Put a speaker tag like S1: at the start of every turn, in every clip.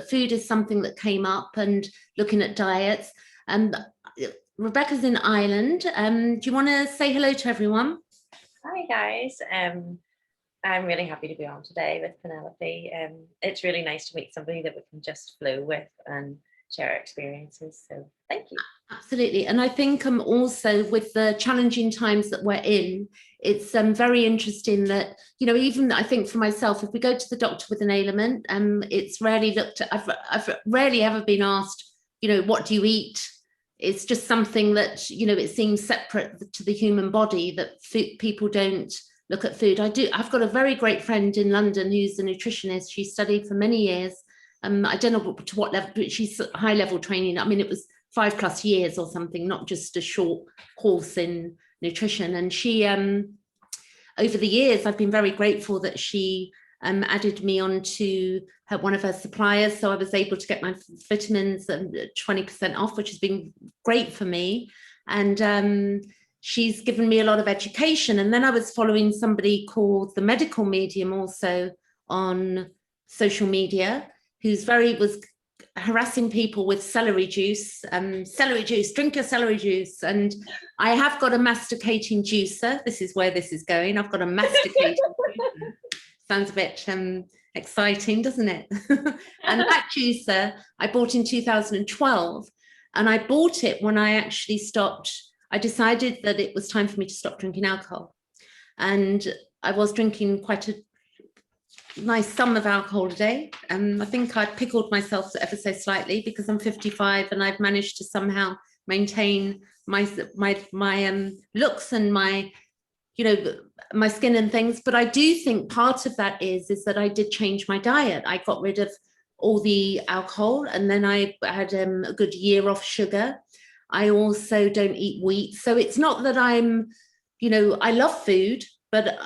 S1: food is something that came up, and looking at diets. Rebecca's in Ireland. Do you want to say hello to everyone?
S2: Hi guys. I'm really happy to be on today with Penelope. It's really nice to meet somebody that we can just flow with and share our experiences. So thank you.
S1: Absolutely. And I think also with the challenging times that we're in, it's very interesting that, you know, even I think for myself, if we go to the doctor with an ailment, it's rarely looked at, I've rarely ever been asked, you know, what do you eat? It's just something that, you know, it seems separate to the human body, that people don't look at food. I've got a very great friend in London who's a nutritionist. She studied for many years. I don't know to what level, but she's high level training. I mean, it was 5+ years or something, not just a short course in nutrition. And she, over the years, I've been very grateful that she added me onto one of her suppliers. So I was able to get my vitamins 20% off, which has been great for me. And she's given me a lot of education. And then I was following somebody called the Medical Medium also on social media, who's was harassing people with celery juice, drink your celery juice. And I have got a masticating juicer. This is where this is going. I've got a masticating juicer. Sounds a bit exciting, doesn't it? And that juicer I bought in 2012, and I bought it when I actually stopped. I decided that it was time for me to stop drinking alcohol. And I was drinking quite a nice sum of alcohol a day. I think I pickled myself ever so slightly because I'm 55 and I've managed to somehow maintain my looks and my, you know, my skin and things. But I do think part of that is that I did change my diet. I got rid of all the alcohol, and then I had a good year off sugar. I also don't eat wheat. So it's not that I'm, you know, I love food, but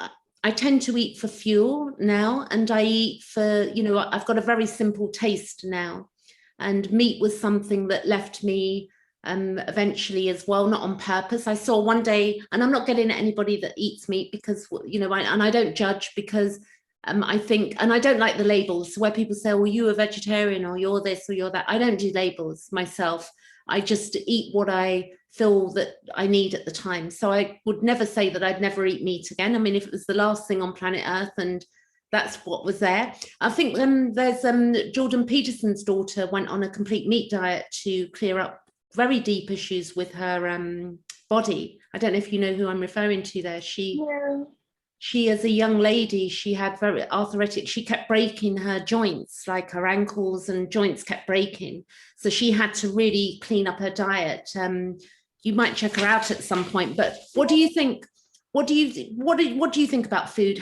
S1: I tend to eat for fuel now, and I eat for, you know, I've got a very simple taste now. And meat was something that left me eventually as well, not on purpose. I saw one day, and I'm not getting at anybody that eats meat because, you know, and I don't judge, because I think, and I don't like the labels where people say, well, you're a vegetarian or you're this or you're that. I don't do labels myself. I just eat what I feel that I need at the time. So I would never say that I'd never eat meat again. I mean, if it was the last thing on planet Earth and that's what was there. I think there's Jordan Peterson's daughter went on a complete meat diet to clear up very deep issues with her body. I don't know if you know who I'm referring to there. She, as a young lady, she had very arthritic, she kept breaking her joints, like her ankles and joints kept breaking. So she had to really clean up her diet. You might check her out at some point, but what do you think? What do you think about food?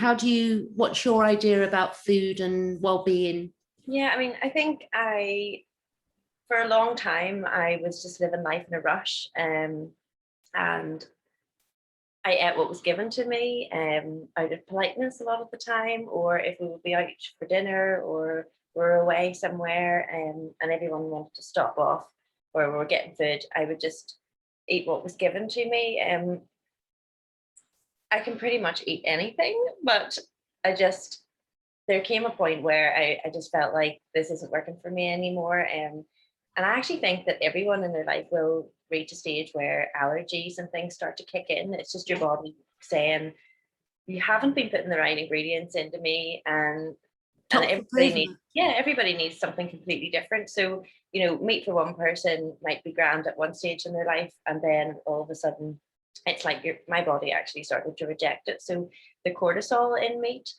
S1: What's your idea about food and well-being?
S2: Yeah, I mean, I think for a long time, I was just living life in a rush, and I ate what was given to me out of politeness a lot of the time, or if we would be out for dinner or we're away somewhere and everyone wanted to stop off or we were getting food, I would just eat what was given to me. I can pretty much eat anything, but there came a point where I just felt like this isn't working for me anymore. And I actually think that everyone in their life will reach a stage where allergies and things start to kick in. It's just your body saying, you haven't been putting the right ingredients into me, and everybody needs something completely different. So, you know, meat for one person might be grand at one stage in their life, and then all of a sudden it's like my body actually started to reject it. So the cortisol in meat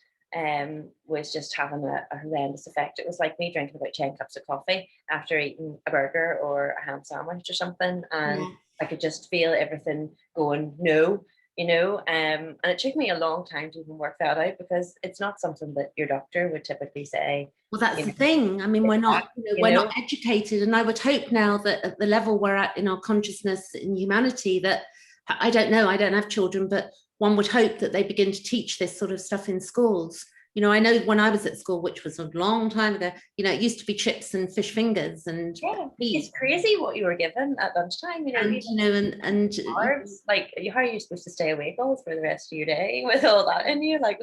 S2: was just having a horrendous effect. It was like me drinking about 10 cups of coffee after eating a burger or a ham sandwich or something, and I could just feel everything going no, you know. And it took me a long time to even work that out, because it's not something that your doctor would typically say.
S1: Well, that's the thing. I mean, we're not educated, and I would hope now that at the level we're at in our consciousness in humanity, that I don't know, I don't have children, but one would hope that they begin to teach this sort of stuff in schools. You know, I know when I was at school, which was a long time ago, you know, it used to be chips and fish fingers and
S2: it's crazy what you were given at lunchtime, you know.
S1: And
S2: carbs, like, how are you supposed to stay awake all for the rest of your day with all that in you? Like,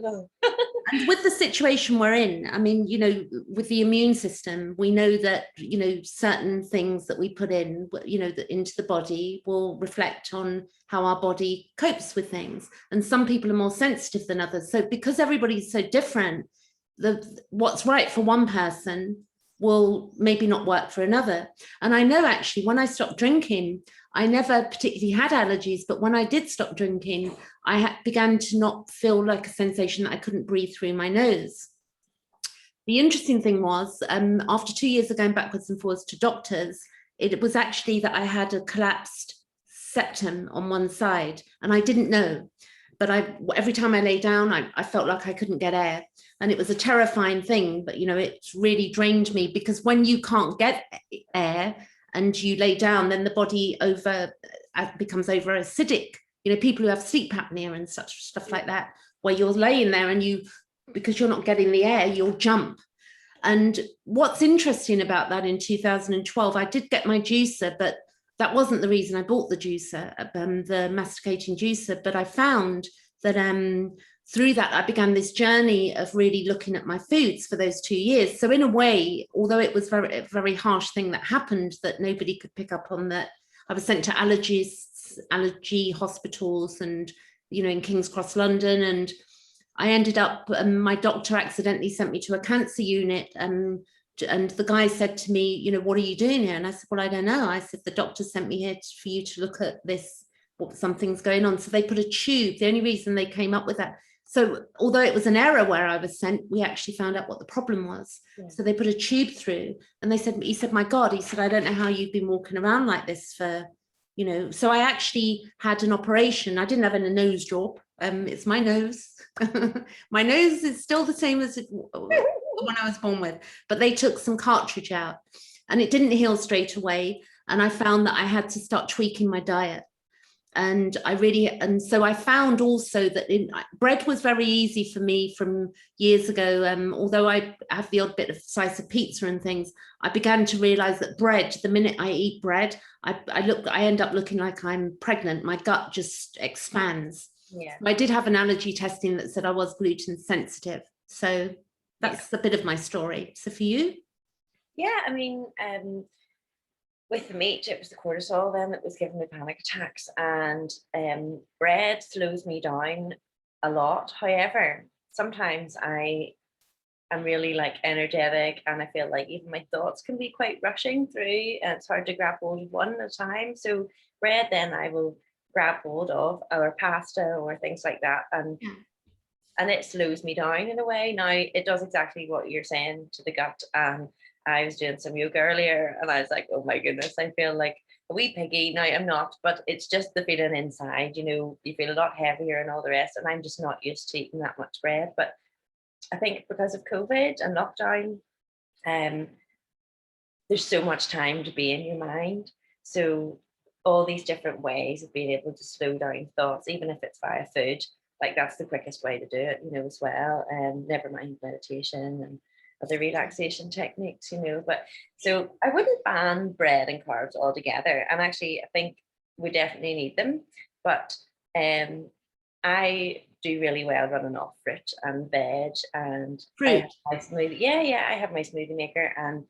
S1: And with the situation we're in, I mean, you know, with the immune system, we know that, you know, certain things that we put in, you know, into the body will reflect on how our body copes with things. And some people are more sensitive than others. So because everybody's so different, what's right for one person will maybe not work for another. And I know actually when I stopped drinking, I never particularly had allergies, but when I did stop drinking, I began to not feel like a sensation that I couldn't breathe through my nose. The interesting thing was, after 2 years of going backwards and forwards to doctors, it was actually that I had a collapsed septum on one side, and I didn't know. But every time I lay down, I felt like I couldn't get air. And it was a terrifying thing, but, you know, it really drained me, because when you can't get air and you lay down, then the body becomes over acidic. You know, people who have sleep apnea and such stuff like that, where you're laying there and because you're not getting the air, you'll jump. And what's interesting about that, in 2012, I did get my juicer, but that wasn't the reason I bought the juicer, the masticating juicer. But I found that through that, I began this journey of really looking at my foods for those 2 years. So in a way, although it was a very harsh thing that happened that nobody could pick up on, that I was sent to allergy hospitals, and, you know, in King's Cross, London. And I ended up, my doctor accidentally sent me to a cancer unit, and the guy said to me, you know, what are you doing here? And I said, well, I don't know. I said, the doctor sent me here for you to look at this, something's going on. So they put a tube. The only reason they came up with that, so although it was an error where I was sent, we actually found out what the problem was. Yeah. So they put a tube through, and he said, my God, he said, I don't know how you've been walking around like this for, you know. So I actually had an operation. I didn't have a nose job. It's my nose. My nose is still the same as the one I was born with, but they took some cartilage out, and it didn't heal straight away. And I found that I had to start tweaking my diet. And so I found also that bread was very easy for me from years ago. Although I have the odd bit of slice of pizza and things, I began to realize that bread, the minute I eat bread, I end up looking like I'm pregnant. My gut just expands. Yeah. I did have an allergy testing that said I was gluten sensitive. So that's a bit of my story. So for you?
S2: Yeah, I mean, with the meat, it was the cortisol then that was giving me panic attacks, and bread slows me down a lot. However, sometimes I am really like energetic, and I feel like even my thoughts can be quite rushing through, and it's hard to grab hold of one at a time. So bread then I will grab hold of, or pasta or things like that, and it slows me down in a way. Now it does exactly what you're saying to the gut. I was doing some yoga earlier, and I was like, oh my goodness, I feel like a wee piggy. Now I'm not, but it's just the feeling inside, you know, you feel a lot heavier and all the rest. And I'm just not used to eating that much bread. But I think because of COVID and lockdown, there's so much time to be in your mind. So all these different ways of being able to slow down thoughts, even if it's via food, like that's the quickest way to do it, you know, as well. Never mind meditation and other relaxation techniques, you know. But so I wouldn't ban bread and carbs altogether. And actually, I think we definitely need them. But I do really well running off fruit and veg, and
S1: fruit.
S2: I have my smoothie. I have my smoothie maker, and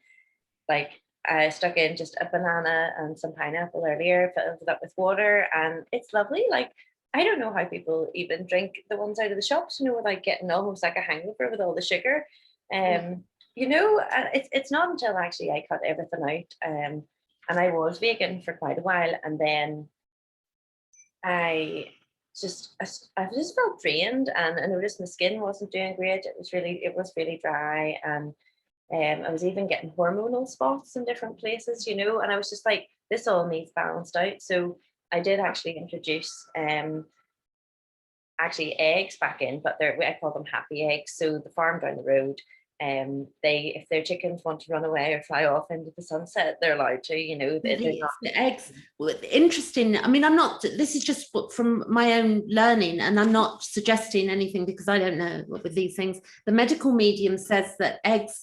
S2: like I stuck in just a banana and some pineapple earlier, filled it up with water, and it's lovely. Like, I don't know how people even drink the ones out of the shops, you know, without getting almost like a hangover with all the sugar. You know, it's not until actually I cut everything out, and I was vegan for quite a while, and then I just felt drained, and I noticed my skin wasn't doing great. It was really dry, and I was even getting hormonal spots in different places, you know, and I was just like, this all needs balanced out. So I did actually introduce actually eggs back in, but I call them happy eggs. So the farm down the road, if their chickens want to run away or fly off into the sunset, they're allowed to, you know.
S1: The eggs, interesting. I mean, this is just from my own learning, and I'm not suggesting anything because I don't know with these things. The medical medium says that eggs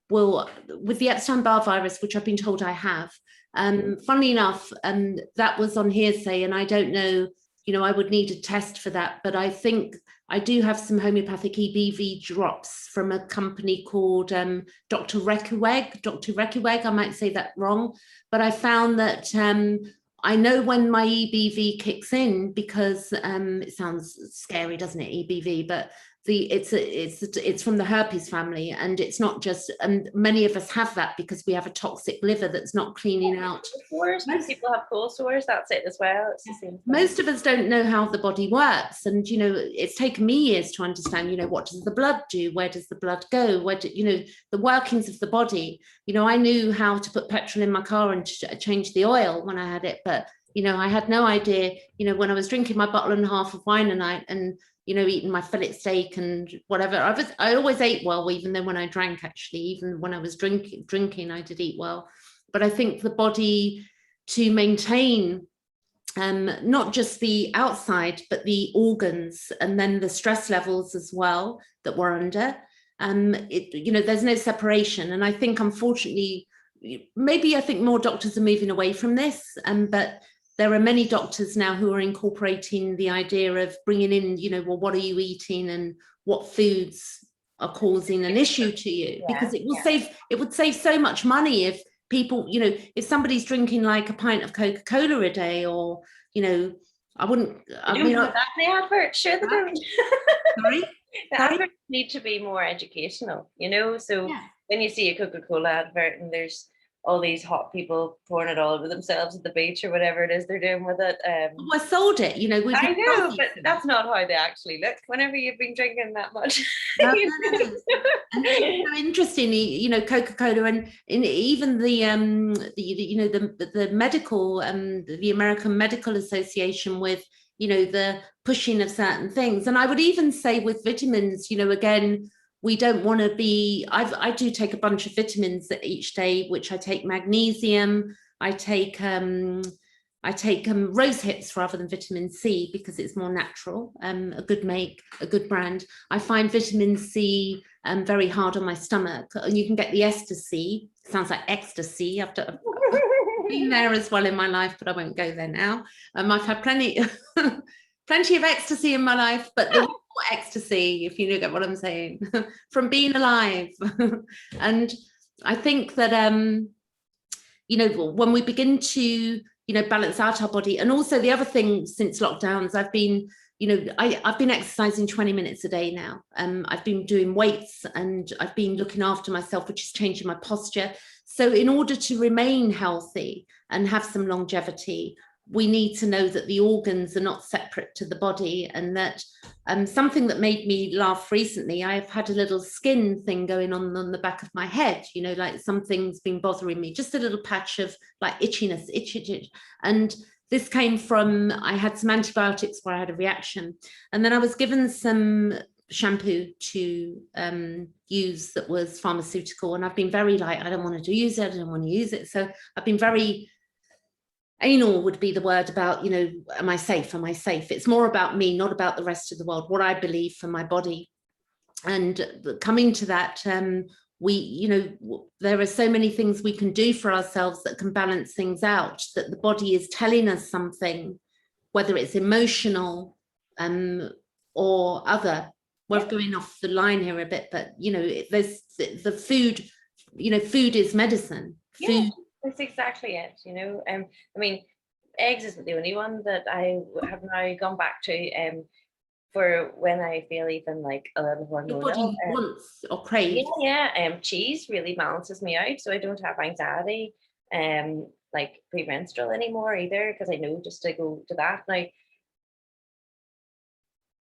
S1: will, with the Epstein-Barr virus, which I've been told I have, funnily enough, that was on hearsay, and I don't know you know, I would need a test for that. But I think I do have some homeopathic EBV drops from a company called Dr. Rekiweg. I might say that wrong, but I found that I know when my EBV kicks in, because it sounds scary, doesn't it, EBV, but it's from the herpes family, and it's not just, and many of us have that because we have a toxic liver that's not cleaning out.
S2: Most people have cold sores, that's it as well. It's the same thing.
S1: Most of us don't know how the body works, and you know, it's taken me years to understand, you know, what does the blood do, where does the blood go, where do, you know, the workings of the body. You know, I knew how to put petrol in my car and change the oil when I had it, but you know, I had no idea, you know, when I was drinking my bottle and a half of wine a night, and you know, eating my fillet steak and whatever. I always ate well, even though when I drank, actually, even when I was drinking, I did eat well. But I think the body, to maintain not just the outside, but the organs, and then the stress levels as well that we're under, you know, there's no separation. And I think, unfortunately, maybe I think more doctors are moving away from this, but there are many doctors now who are incorporating the idea of bringing in, you know, well, what are you eating and what foods are causing an issue to you? Because it will would save so much money if people, you know, if somebody's drinking like a pint of Coca-Cola a day, or, you know, I mean,
S2: that in the advert, sure they don't.
S1: Sorry?
S2: The adverts need to be more educational, you know, so when you see a Coca-Cola advert and there's all these hot people pouring it all over themselves at the beach or whatever it is they're doing with it.
S1: Well, I sold it, you know.
S2: I know, but that's not how they actually look whenever you've been drinking that much.
S1: No. And it's so interesting, you know, Coca-Cola, and even the you know, the medical, the American Medical Association, with, you know, the pushing of certain things. And I would even say with vitamins, you know, again, we don't want to be, I do take a bunch of vitamins each day, which I take magnesium, I take rose hips rather than vitamin C because it's more natural, a good brand. I find vitamin C very hard on my stomach. You can get the ecstasy, sounds like ecstasy. I've been there as well in my life, but I won't go there now. I've had plenty of ecstasy in my life, but the ecstasy, if you get what I'm saying, from being alive. And I think that you know, when we begin to, you know, balance out our body, and also the other thing since lockdowns, I've been, you know, I've been exercising 20 minutes a day now. I've been doing weights, and I've been looking after myself, which is changing my posture. So in order to remain healthy and have some longevity, we need to know that the organs are not separate to the body. And that something that made me laugh recently, I've had a little skin thing going on the back of my head, you know, like something's been bothering me, just a little patch of like itchiness, itch. And this came from, I had some antibiotics where I had a reaction. And then I was given some shampoo to use that was pharmaceutical. And I've been very like, I don't want to use it. I don't want to use it. So I've been very anal, would be the word, about, you know, am I safe? Am I safe? It's more about me, not about the rest of the world, what I believe for my body. And coming to that, we, you know, there are so many things we can do for ourselves that can balance things out, that the body is telling us something, whether it's emotional or other. We're going off the line here a bit, but, you know, there's the food, you know, food is medicine. Food.
S2: That's exactly it, you know. I mean, eggs isn't the only one that I have now gone back to for when I feel even like a little hormonal.
S1: Your body wants or craves.
S2: Cheese really balances me out, so I don't have anxiety like premenstrual anymore either, because I know just to go to that. Now,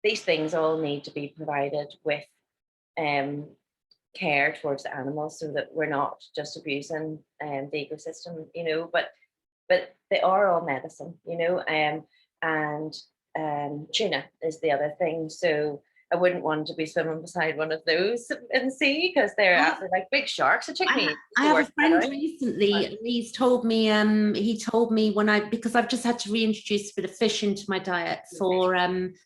S2: these things all need to be provided with care towards the animals, so that we're not just abusing the ecosystem, you know, but they are all medicine, you know, and tuna is the other thing. So I wouldn't want to be swimming beside one of those in the sea, because they're like big sharks. It took me.
S1: I have a friend recently, and he told me because I've just had to reintroduce a bit of fish into my diet for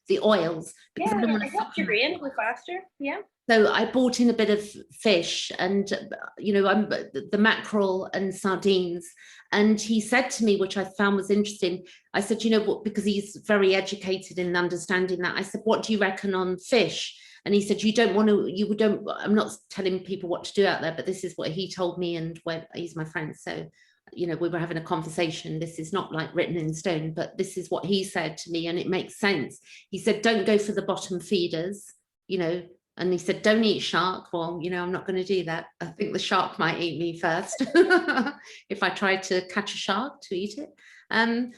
S1: the oils.
S2: Because it helps your brain go faster. Yeah.
S1: So I bought in a bit of fish and, you know, the mackerel and sardines. And he said to me, which I found was interesting, I said, you know what, because he's very educated in understanding that. I said, what do you reckon on fish? And he said, I'm not telling people what to do out there, but this is what he told me, and he's my friend. So, you know, we were having a conversation. This is not like written in stone, but this is what he said to me, and it makes sense. He said, don't go for the bottom feeders, you know, and he said, don't eat shark. Well, you know, I'm not going to do that. I think the shark might eat me first if I tried to catch a shark to eat it. And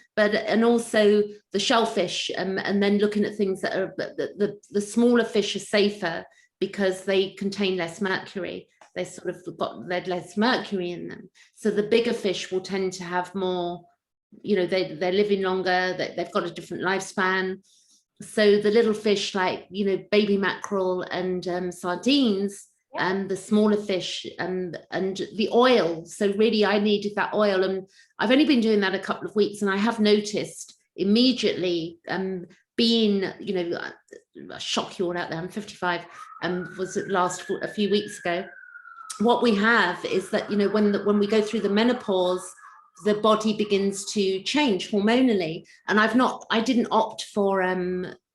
S1: also the shellfish, and then looking at things that are the smaller fish are safer because they contain less mercury. They sort of they're less mercury in them. So the bigger fish will tend to have more, you know, they're living longer, they've got a different lifespan. So the little fish like, you know, baby mackerel and sardines, and the smaller fish and the oil. So really I needed that oil, and I've only been doing that a couple of weeks, and I have noticed immediately, being, you know, I'll shock you all out there, I'm 55, and was it a few weeks ago. What we have is that, you know, when we go through the menopause, the body begins to change hormonally, and I didn't opt for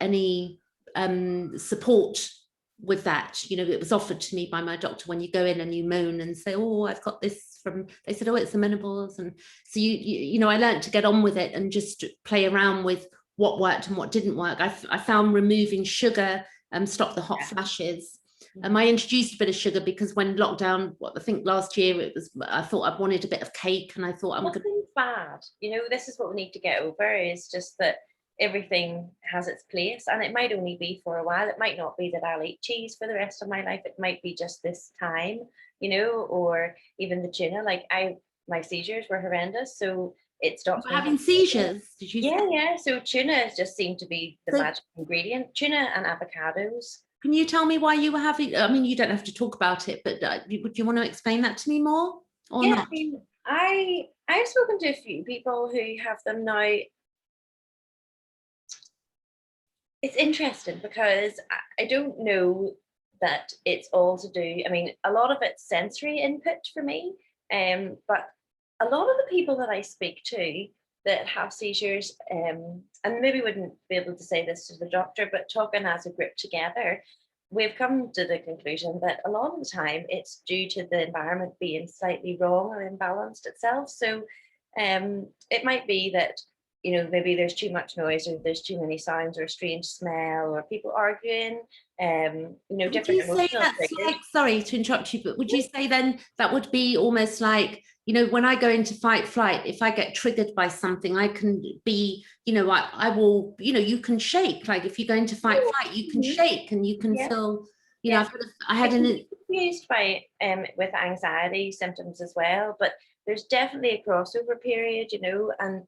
S1: any support with that. You know, it was offered to me by my doctor when you go in and you moan and say, oh, I've got this from, they said, oh, it's the menopause. And so you know, I learned to get on with it and just play around with what worked and what didn't work. I found removing sugar stopped the hot flashes. I introduced a bit of sugar because when lockdown, I think last year, I thought I wanted a bit of cake, and I thought
S2: Nothing's bad. You know, this is what we need to get over, is just that everything has its place, and it might only be for a while. It might not be that I'll eat cheese for the rest of my life. It might be just this time, you know, or even the tuna. Like my seizures were horrendous, so it stopped.
S1: Having seizures? Did you?
S2: Yeah. So tuna just seemed to be the magic ingredient. Tuna and avocados.
S1: Can you tell me why you were having? I mean, you don't have to talk about it, but would you want to explain that to me more, or not?
S2: I mean, I've spoken to a few people who have them now. It's interesting because I don't know that it's all to do. I mean, a lot of it's sensory input for me, but a lot of the people that I speak to that have seizures, and maybe wouldn't be able to say this to the doctor, but talking as a group together, we've come to the conclusion that a lot of the time it's due to the environment being slightly wrong or imbalanced itself. So it might be that, you know, maybe there's too much noise, or there's too many sounds, or a strange smell, or people arguing, you know, different emotional triggers.
S1: Like, sorry to interrupt you, but would you say then that would be almost like, you know, when I go into fight flight, if I get triggered by something, I can be, you know, I will, you know, you can shake. Like if you go into fight flight, you can shake, and you can feel, you know, I had an
S2: confused by with anxiety symptoms as well, but there's definitely a crossover period, you know, and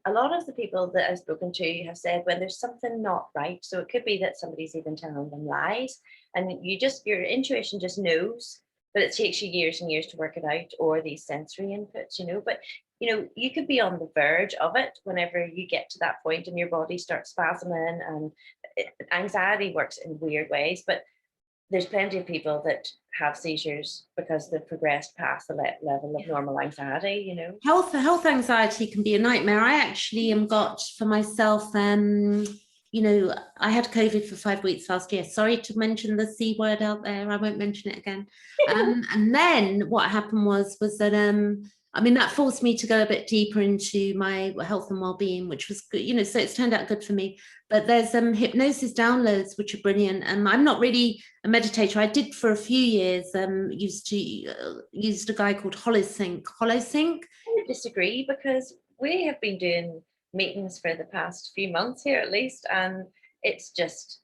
S2: a lot of the people that I've spoken to have said when there's something not right, so it could be that somebody's even telling them lies, and your intuition just knows, but it takes you years and years to work it out, or these sensory inputs, you know. But you know, you could be on the verge of it whenever you get to that point and your body starts spasming, and anxiety works in weird ways, but there's plenty of people that have seizures because they've progressed past the level of normal anxiety, you know.
S1: Health anxiety can be a nightmare. I actually got for myself, you know, I had COVID for 5 weeks last year. Sorry to mention the C word out there. I won't mention it again. And then what happened was that, I mean, that forced me to go a bit deeper into my health and well-being, which was good, you know, so it's turned out good for me. But there's hypnosis downloads, which are brilliant. And I'm not really a meditator. I did for a few years, used a guy called Holosync.
S2: I disagree, because we have been doing meetings for the past few months here at least, and it's just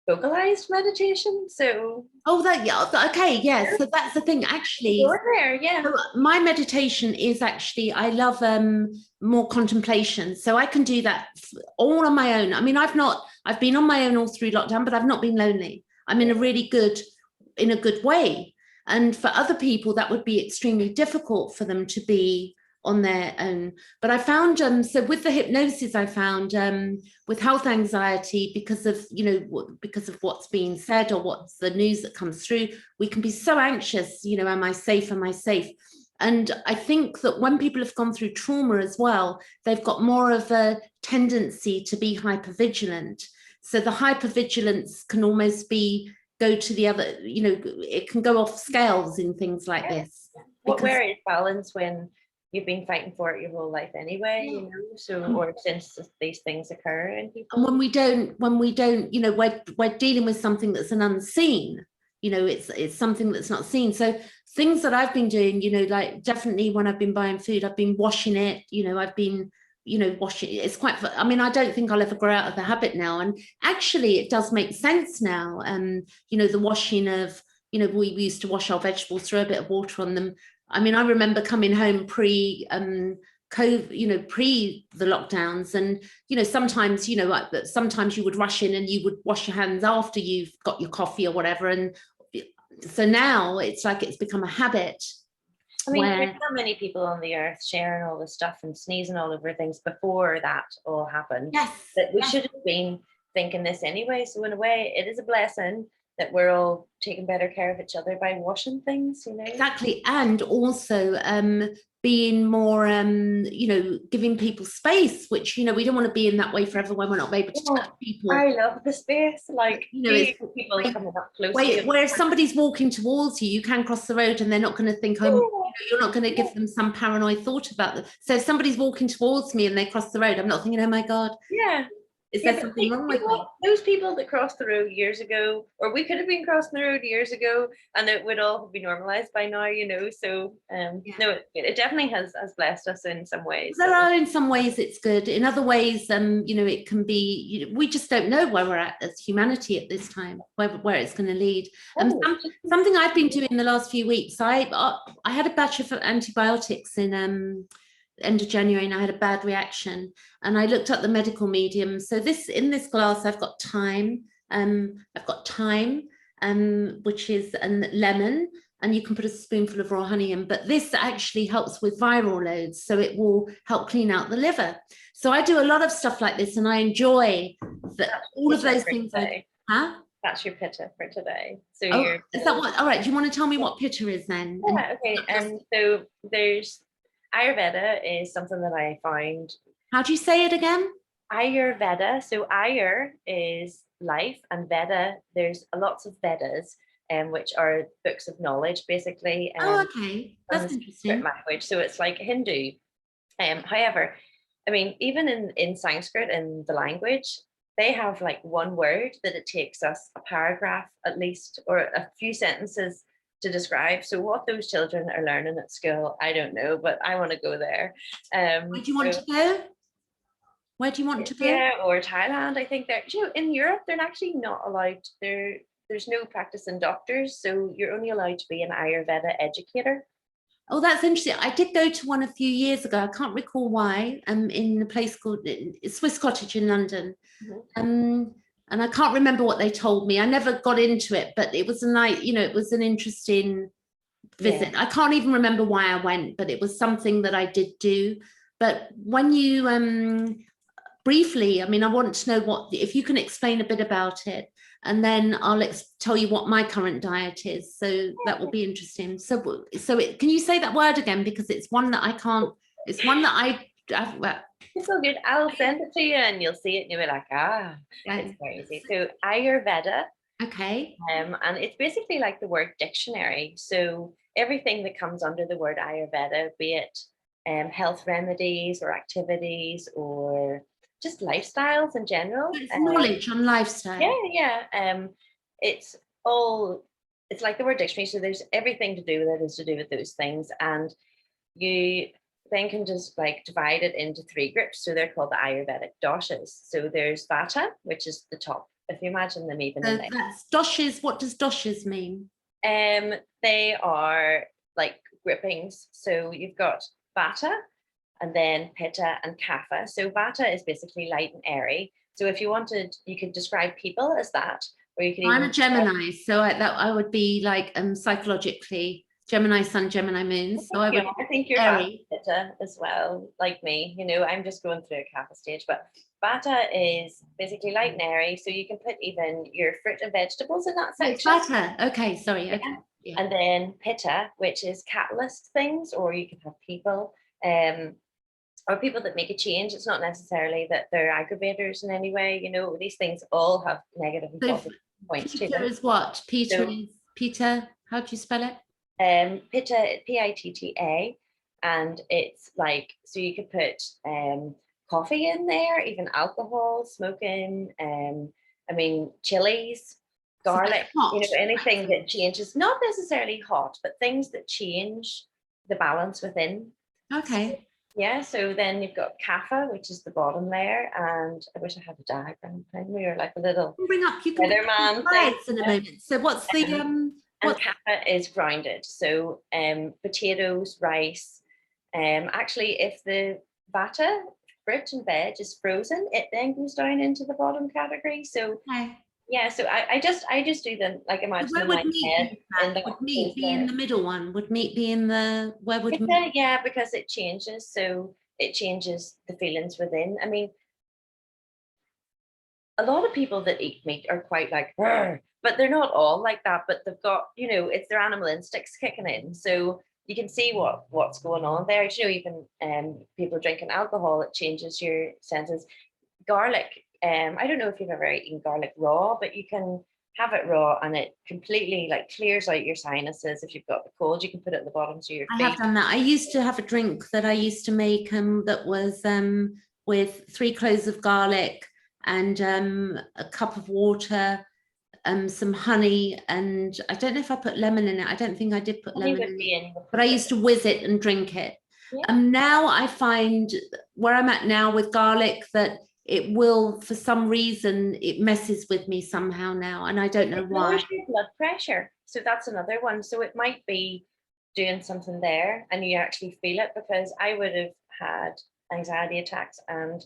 S2: vocalized meditation. So
S1: so that's the thing, actually. So my meditation is actually, I love more contemplation, so I can do that all on my own. I mean, I've been on my own all through lockdown, but I've not been lonely. I'm in a good way. And for other people that would be extremely difficult for them to be on their own. But I found, so with the hypnosis, I found with health anxiety, because of, because of what's being said or what's the news that comes through, we can be so anxious, am I safe? Am I safe? And I think that when people have gone through trauma as well, they've got more of a tendency to be hypervigilant. So the hypervigilance can almost go to the other, it can go off scales in things like this.
S2: Where is balance when you've been fighting for it your whole life anyway, so, or since these things occur in people?
S1: And when we don't, we're dealing with something that's an unseen, it's something that's not seen. So things that I've been doing, like definitely when I've been buying food, I've been washing it, I've been, washing it. It's quite, I mean, I don't think I'll ever grow out of the habit now. And actually it does make sense now. The washing of, we used to wash our vegetables, throw a bit of water on them. I mean, I remember coming home pre the lockdowns, and sometimes sometimes you would rush in and you would wash your hands after you've got your coffee or whatever. And so now it's like it's become a habit.
S2: I mean, there's not many people on the earth sharing all this stuff and sneezing all over things before that all happened.
S1: Yes,
S2: that we should have been thinking this anyway. So in a way, it is a blessing that we're all taking better care of each other by washing things,
S1: Exactly. And also being more, giving people space, which, we don't want to be in that way forever when we're not able to touch people.
S2: I love the space, like, people coming up close to you.
S1: Where if somebody's walking towards you, you can cross the road and they're not going to think, you're not going to give them some paranoid thought about them. So if somebody's walking towards me and they cross the road, I'm not thinking, oh my God.
S2: Yeah.
S1: Is there something wrong with me?
S2: Those people that crossed the road years ago, or we could have been crossing the road years ago, and it would all be normalized by now, So no, it definitely has blessed us in some ways.
S1: There are, in some ways it's good. In other ways, it can be, we just don't know where we're at as humanity at this time, where it's going to lead. Something I've been doing in the last few weeks, I had a batch of antibiotics in end of January, and I had a bad reaction, and I looked up the medical medium. So in this glass I've got thyme, which is lemon, and you can put a spoonful of raw honey in, but this actually helps with viral loads, so it will help clean out the liver. So I do a lot of stuff like this, and I enjoy all of those things.
S2: That's your pitta for today. So
S1: is that what? All right, do you want to tell me what pitta is then?
S2: Yeah, okay. And so there's Ayurveda is something that I found.
S1: How do you say it again?
S2: Ayurveda. So Ayur is life, and Veda, there's lots of Vedas, which are books of knowledge, basically.
S1: Okay, that's interesting.
S2: Language. So it's like Hindu. However, I mean, even in Sanskrit, in the language, they have like one word that it takes us a paragraph at least, or a few sentences to describe. So what those children are learning at school, I don't know, but I want to go there.
S1: Where do you want to go? Where do you want to go?
S2: Yeah, or Thailand. I think they're, in Europe, they're actually not allowed. There's no practicing doctors, so you're only allowed to be an Ayurveda educator.
S1: Oh, that's interesting. I did go to one a few years ago. I can't recall why. In a place called Swiss Cottage in London. And I can't remember what they told me. I never got into it, but it was it was an interesting visit. Yeah. I can't even remember why I went, but it was something that I did do. But when you briefly, I mean, I want to know if you can explain a bit about it, and then I'll tell you what my current diet is. So that will be interesting. So can you say that word again? Because it's one that I can't, it's one that
S2: it's all good. I'll send it to you and you'll see it and you'll be like, it's crazy. So Ayurveda.
S1: Okay.
S2: And it's basically like the word dictionary. So everything that comes under the word Ayurveda, be it health remedies or activities or just lifestyles in general.
S1: It's knowledge on lifestyle.
S2: Yeah. It's like the word dictionary. So there's everything to do with it is to do with those things. And you then can just like divide it into 3 groups. So they're called the Ayurvedic doshas. So there's Vata, which is the top. If you imagine them even in there.
S1: That's doshas. What does doshas mean?
S2: They are like groupings. So you've got Vata, and then Pitta and Kapha. So Vata is basically light and airy. So if you wanted, you could describe people as that, or you could.
S1: I'm a Gemini, so I would be like psychologically Gemini Sun, Gemini Moon. So I think you're airy.
S2: Pitta as well, like me. You know, I'm just going through a Kapha stage, but Vata is basically light and airy, so you can put even your fruit and vegetables in that
S1: It's
S2: section.
S1: Vata. Okay, sorry.
S2: Yeah.
S1: Okay. Yeah.
S2: And then Pitta, which is catalyst things, or you can have people, or people that make a change. It's not necessarily that they're aggravators in any way. You know, these things all have negative and
S1: So
S2: positive points to
S1: Peter
S2: them.
S1: is what? Peter
S2: So,
S1: is Peter. How do you spell it?
S2: Pitta, Pitta, and it's like, so you could put coffee in there, even alcohol, smoking, I mean, chilies, garlic,
S1: hot.
S2: you know, anything that changes, not necessarily hot, but things that change the balance within.
S1: Okay.
S2: Yeah, so then you've got Kapha, which is the bottom layer, and I wish I had a diagram thing. We were like a little
S1: You can bring
S2: weatherman
S1: up
S2: thing.
S1: in a moment. So what's the
S2: And Kapha is grounded, so potatoes, rice. Actually, if the Vata, fruit and veg, is frozen, it then goes down into the bottom category. So
S1: okay.
S2: yeah, so I just do them, like, imagine
S1: Where
S2: in
S1: would
S2: my
S1: meat
S2: head.
S1: would meat be in the middle one? Would meat be in the where would meat?
S2: Yeah, because it changes. So it changes the feelings within. I mean, a lot of people that eat meat are quite like, "Rrr," but they're not all like that. But they've got, you know, it's their animal instincts kicking in. So you can see what's going on there. You know, even people drinking alcohol, it changes your senses. Garlic, I don't know if you've ever eaten garlic raw, but you can have it raw and it completely like clears out your sinuses. If you've got the cold, you can put it at the bottoms of your feet.
S1: I have done that. I used to have a drink that I used to make that was with 3 cloves of garlic and a cup of water, some honey, and I don't know if I put lemon in it. I don't think I did put lemon in it, but I used to whiz it and drink it.
S2: Yeah.
S1: Now I find where I'm at now with garlic that it will, for some reason, it messes with me somehow now, and I don't know why.
S2: Lowers your blood pressure, so that's another one. So it might be doing something there, and you actually feel it, because I would have had anxiety attacks, and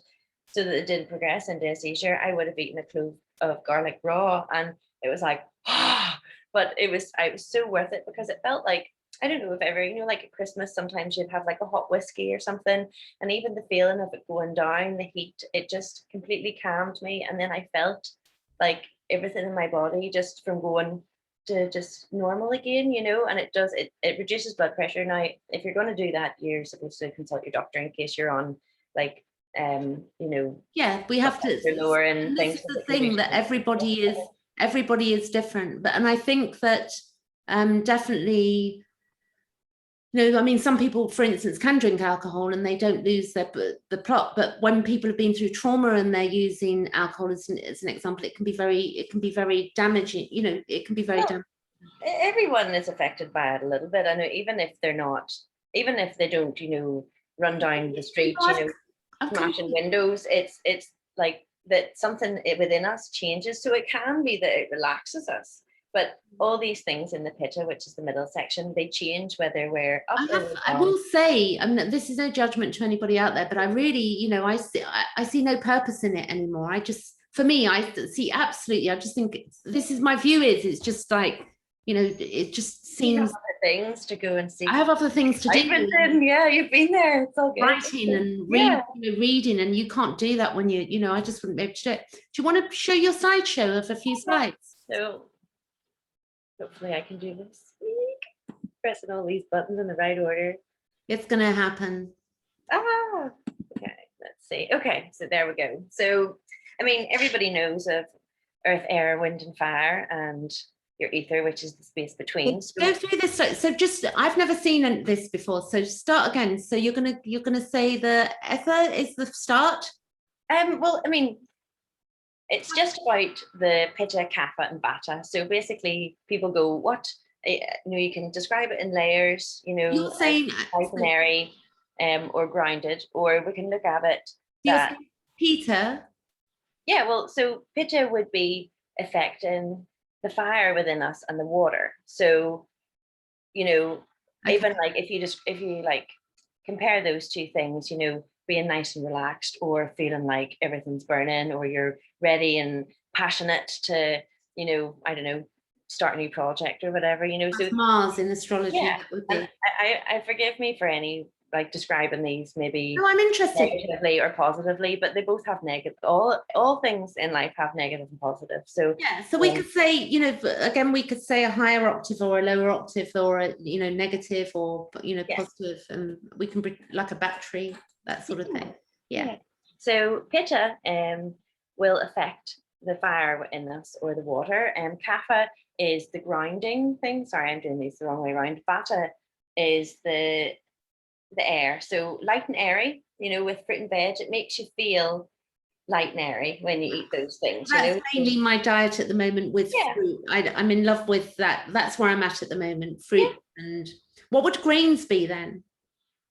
S2: so that it didn't progress into a seizure, I would have eaten a clove of garlic raw, and it was like, ah, but it was so worth it, because it felt like, I don't know if ever, you know, like at Christmas, sometimes you'd have like a hot whiskey or something, and even the feeling of it going down, the heat, it just completely calmed me. And then I felt like everything in my body just from going to just normal again, you know, and it reduces blood pressure. Now, if you're going to do that, you're supposed to consult your doctor in case you're on like, you know,
S1: yeah, we have to
S2: lower and
S1: this
S2: things.
S1: is the thing that everybody is different, but and I think that definitely, you know, I mean, some people, for instance, can drink alcohol and they don't lose the plot. But when people have been through trauma and they're using alcohol as an example, it can be very damaging. You know, it can be very damaging.
S2: Everyone is affected by it a little bit. I know, even if they're not, even if they don't, you know, run down the street, you know, smashing windows. It's like that something within us changes. So it can be that it relaxes us. But all these things in the Pitta, which is the middle section, they change whether we're up or down.
S1: I will say, I mean, this is no judgment to anybody out there, but I really, you know, I see no purpose in it anymore. I just, for me, I see absolutely. I just think this is my view. It's just like, you know, it just seems.
S2: Things to go and see.
S1: I have other things to do.
S2: Yeah, you've been there. It's all good.
S1: Writing and reading, and you can't do that when you know. I just wouldn't be able to do it. Do you want to show your slideshow of a few slides?
S2: So hopefully I can do this. Pressing all these buttons in the right order.
S1: It's going to happen.
S2: Okay, let's see. Okay, so there we go. So, I mean, everybody knows of earth, air, wind, and fire, and your ether, which is the space between.
S1: So go through this. So just, I've never seen this before. So start again. So you're gonna say the ether is the start.
S2: Well, I mean, it's just about the Pitta, Kapha, and Vata. So basically, people go, what? You know, you can describe it in layers. You know,
S1: you're saying
S2: binary, or grounded, or we can look at it.
S1: That Peter.
S2: Yeah, well, so Pitta would be affecting the fire within us and the water. So, you know, even like if you like compare those two things, you know, being nice and relaxed, or feeling like everything's burning, or you're ready and passionate to, you know, I don't know, start a new project or whatever, you know.
S1: That's so Mars in astrology.
S2: Yeah, I forgive me for any like describing these maybe
S1: No, I'm interested.
S2: negatively or positively, but they both have negative. All things in life have negative and positive. So
S1: yeah, so we could say, you know, again, we could say a higher octave or a lower octave, or a, you know, negative or, you know, positive, and we can be like a battery, that sort of thing. Yeah.
S2: So Pitta will affect the fire in us or the water, and Kapha is the grounding thing. Sorry, I'm doing these the wrong way around. Vata is the air. So light and airy, you know, with fruit and veg, it makes you feel light and airy when you eat those things.
S1: That's mainly my diet at the moment with fruit. I'm in love with that. That's where I'm at the moment, fruit. And what would grains be then?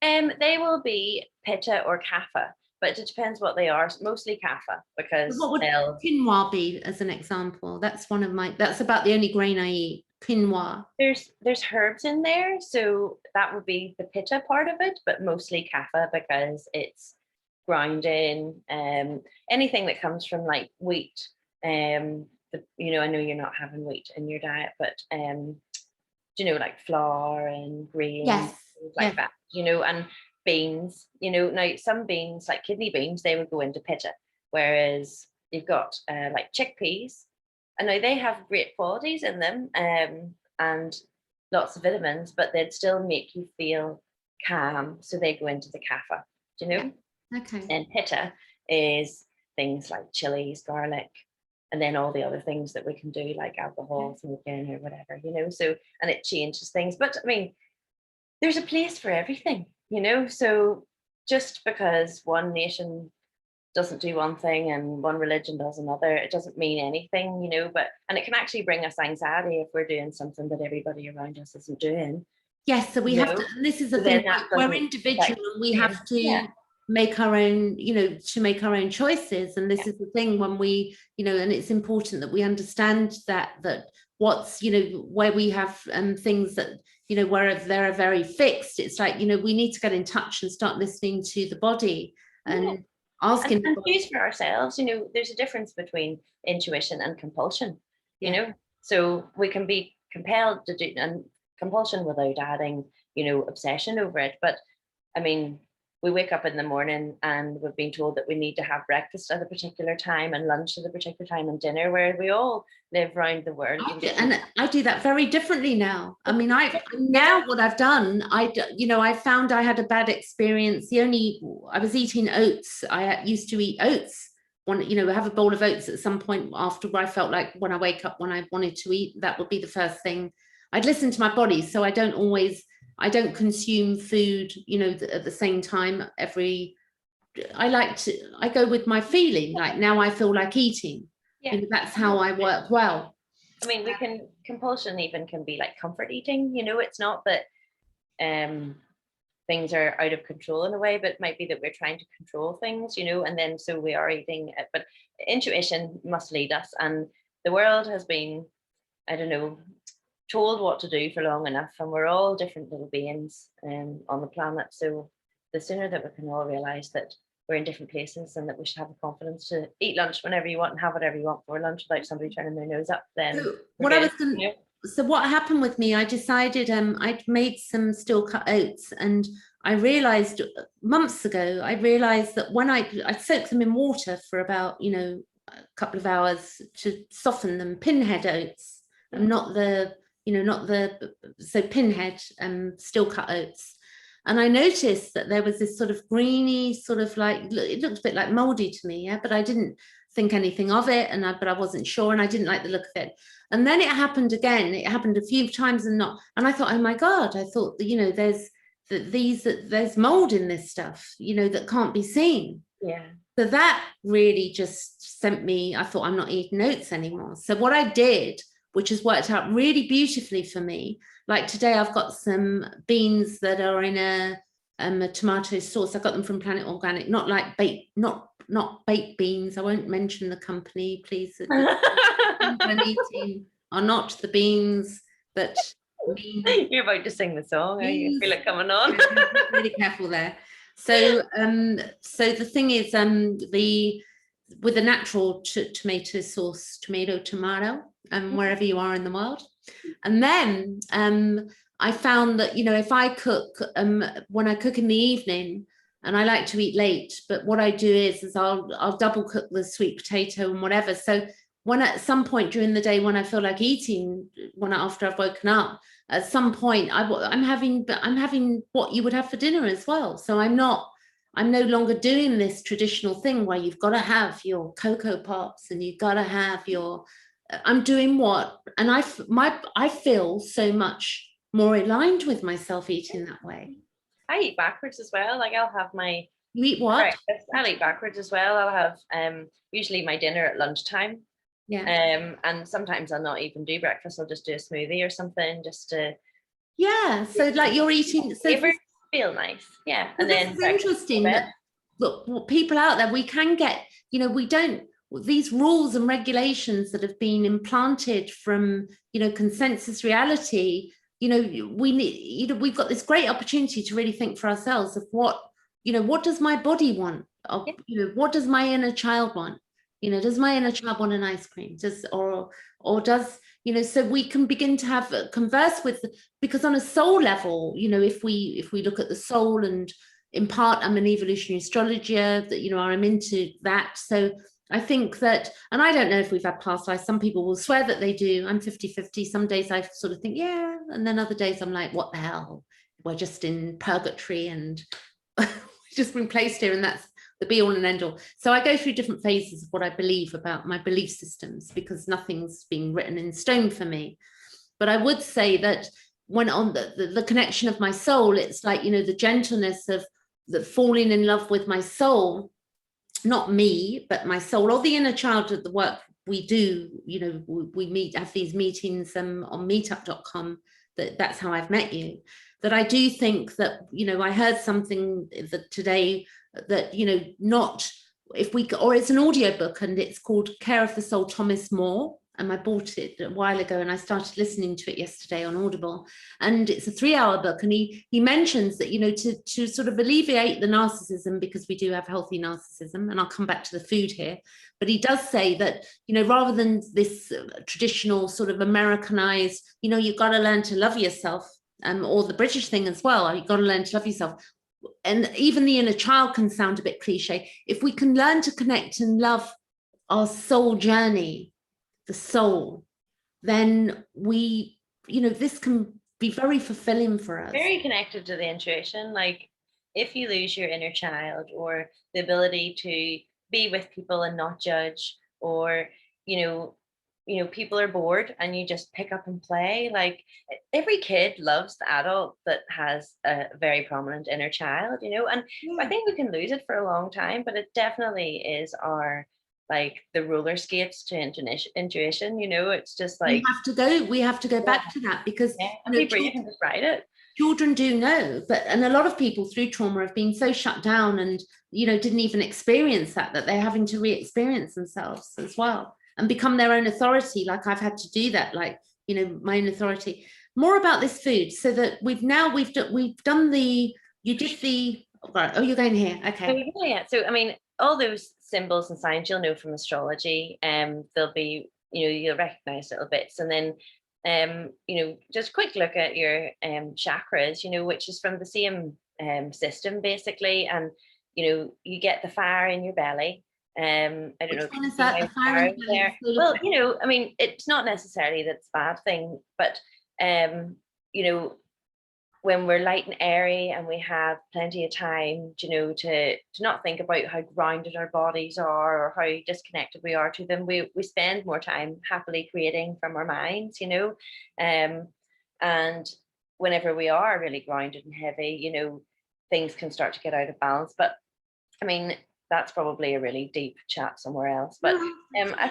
S2: They will be Pitta or Kapha, but it depends what they are. Mostly Kapha, because
S1: what would quinoa be as an example? That's one of my, that's about the only grain I eat. Quinoa.
S2: There's herbs in there, so that would be the Pitta part of it, but mostly Kapha because it's grounding. Anything that comes from like wheat. You know, I know you're not having wheat in your diet, but you know, like flour and grains, like that. You know, and beans. You know, now some beans, like kidney beans, they would go into Pitta, whereas you've got like chickpeas. And now they have great qualities in them and lots of vitamins, but they'd still make you feel calm. So they go into the Kapha, do you know?
S1: Yeah. Okay.
S2: And Pitta is things like chilies, garlic, and then all the other things that we can do, like alcohol, smoking, or whatever, you know? So, and it changes things. But I mean, there's a place for everything, you know? So just because one nation doesn't do one thing and one religion does another, it doesn't mean anything, you know, and it can actually bring us anxiety if we're doing something that everybody around us isn't doing.
S1: Yes, so we have to, and this is the thing, we're individual and we have to make our own, you know, to make our own choices. And this is the thing when we, you know, and it's important that we understand that what's, you know, where we have things that, you know, where they're very fixed, it's like, you know, we need to get in touch and start listening to the body and asking
S2: and choose for ourselves. You know, there's a difference between intuition and compulsion, you know, so we can be compelled to do and compulsion without adding, you know, obsession over it. But I mean, we wake up in the morning and we've been told that we need to have breakfast at a particular time and lunch at a particular time and dinner, where we all live around the world.
S1: And I do that very differently now. I mean, now what I've done, you know, I found I had a bad experience. I was eating oats. I used to eat oats. You know, have a bowl of oats at some point after I felt like when I wake up, when I wanted to eat, that would be the first thing. I'd listen to my body. So I don't consume food, you know, at the same time I go with my feeling, like now I feel like eating. You know, that's how I work well.
S2: I mean, compulsion even can be like comfort eating, you know, it's not that things are out of control in a way, but it might be that we're trying to control things, you know, and then so we are eating it. But intuition must lead us, and the world has been, I don't know, told what to do for long enough, and we're all different little beings on the planet. So the sooner that we can all realize that we're in different places and that we should have the confidence to eat lunch whenever you want and have whatever you want for lunch without somebody turning their nose up, then
S1: so what happened with me, I decided I'd made some still cut oats, and I realized months ago, that when I soaked them in water for about, you know, a couple of hours to soften them, pinhead oats, and not the pinhead still cut oats. And I noticed that there was this sort of greeny, sort of like, it looked a bit like moldy to me, but I didn't think anything of it, but I wasn't sure, and I didn't like the look of it. And then it happened again. It happened a few times and I thought, oh my God, I thought that, you know, there's mold in this stuff, you know, that can't be seen.
S2: Yeah.
S1: So that really just sent me, I thought, I'm not eating oats anymore. So what I did, which has worked out really beautifully for me, like today I've got some beans that are in a tomato sauce. I got them from Planet Organic, not like not baked beans. I won't mention the company, please. I'm eating are not the beans that
S2: you're about to sing the song. You feel it coming on.
S1: Really careful there. So the thing is, with a natural tomato sauce, tomato, wherever you are in the world. And then I found that, you know, if I cook, when I cook in the evening, and I like to eat late, but what I do is I'll double cook the sweet potato and whatever. So when at some point during the day, when I feel like eating, after I've woken up, at some point I'm having what you would have for dinner as well. So I'm no longer doing this traditional thing where you've got to have your Cocoa Pops and you've got to have your, I'm doing what, and I feel so much more aligned with myself eating that way.
S2: I eat backwards as well. Like I'll have my
S1: You eat what?
S2: breakfast. I'll eat backwards as well. I'll have usually my dinner at lunchtime.
S1: Yeah.
S2: And sometimes I'll not even do breakfast. I'll just do a smoothie or something just to.
S1: Yeah. So like you're eating. So
S2: feel nice. Yeah.
S1: And then it's interesting that, look, people out there, we can get, you know, we don't, these rules and regulations that have been implanted from, you know, consensus reality, you know, we need, you know, we've got this great opportunity to really think for ourselves of what, you know, what does my body want? Or, you know, what does my inner child want? You know, does my inner child want an ice cream? Or does, you know, so we can begin to have converse with, because on a soul level, you know, if we look at the soul, and in part I'm an evolutionary astrologer, that, you know, I'm into that. So I think that, and I don't know if we've had past lives, some people will swear that they do. I'm 50-50. Some days I sort of think, yeah, and then other days I'm like, what the hell? We're just in purgatory and we've just been placed here, and that's the be all and end all. So I go through different phases of what I believe about my belief systems, because nothing's been written in stone for me. But I would say that when on the connection of my soul, it's like, you know, the gentleness of the falling in love with my soul, not me, but my soul, or the inner child of the work we do. You know, we have these meetings on meetup.com, that's how I've met you. That I do think that, you know, I heard something that today that, you know, not if we, or it's an audiobook and it's called Care of the Soul, Thomas More. And I bought it a while ago and I started listening to it yesterday on Audible. And it's a 3-hour book. And he mentions that, you know, to sort of alleviate the narcissism, because we do have healthy narcissism, and I'll come back to the food here. But he does say that, you know, rather than this traditional sort of Americanized, you know, you've got to learn to love yourself, or the British thing as well, you've got to learn to love yourself. And even the inner child can sound a bit cliche. If we can learn to connect and love our soul journey, the soul, then we, you know, this can be very fulfilling for us.
S2: Very connected to the intuition. Like if you lose your inner child, or the ability to be with people and not judge, or, you know, people are bored and you just pick up and play. Like every kid loves the adult that has a very prominent inner child, you know, and I think we can lose it for a long time, but it definitely is our, like the roller skates to intuition, you know. It's just like
S1: we have to go back to that, because
S2: people, you can just ride it.
S1: Children do know, and a lot of people through trauma have been so shut down and, you know, didn't even experience that they're having to re-experience themselves as well and become their own authority. Like I've had to do that, like, you know, my own authority. More about this food, so that we've done the, you did the, oh, you're going here, okay.
S2: So I mean, all those symbols and signs you'll know from astrology, they'll be, you know, you'll recognize little bits, and then you know, just quick look at your chakras, you know, which is from the same system basically, and you know, you get the fire in your belly. I don't know.
S1: Is that the fire in
S2: there? Well, you know, I mean, it's not necessarily that's a bad thing, but you know, when we're light and airy and we have plenty of time, you know, to not think about how grounded our bodies are or how disconnected we are to them, we spend more time happily creating from our minds, you know, and whenever we are really grounded and heavy, you know, things can start to get out of balance. But I mean, that's probably a really deep chat somewhere else. But I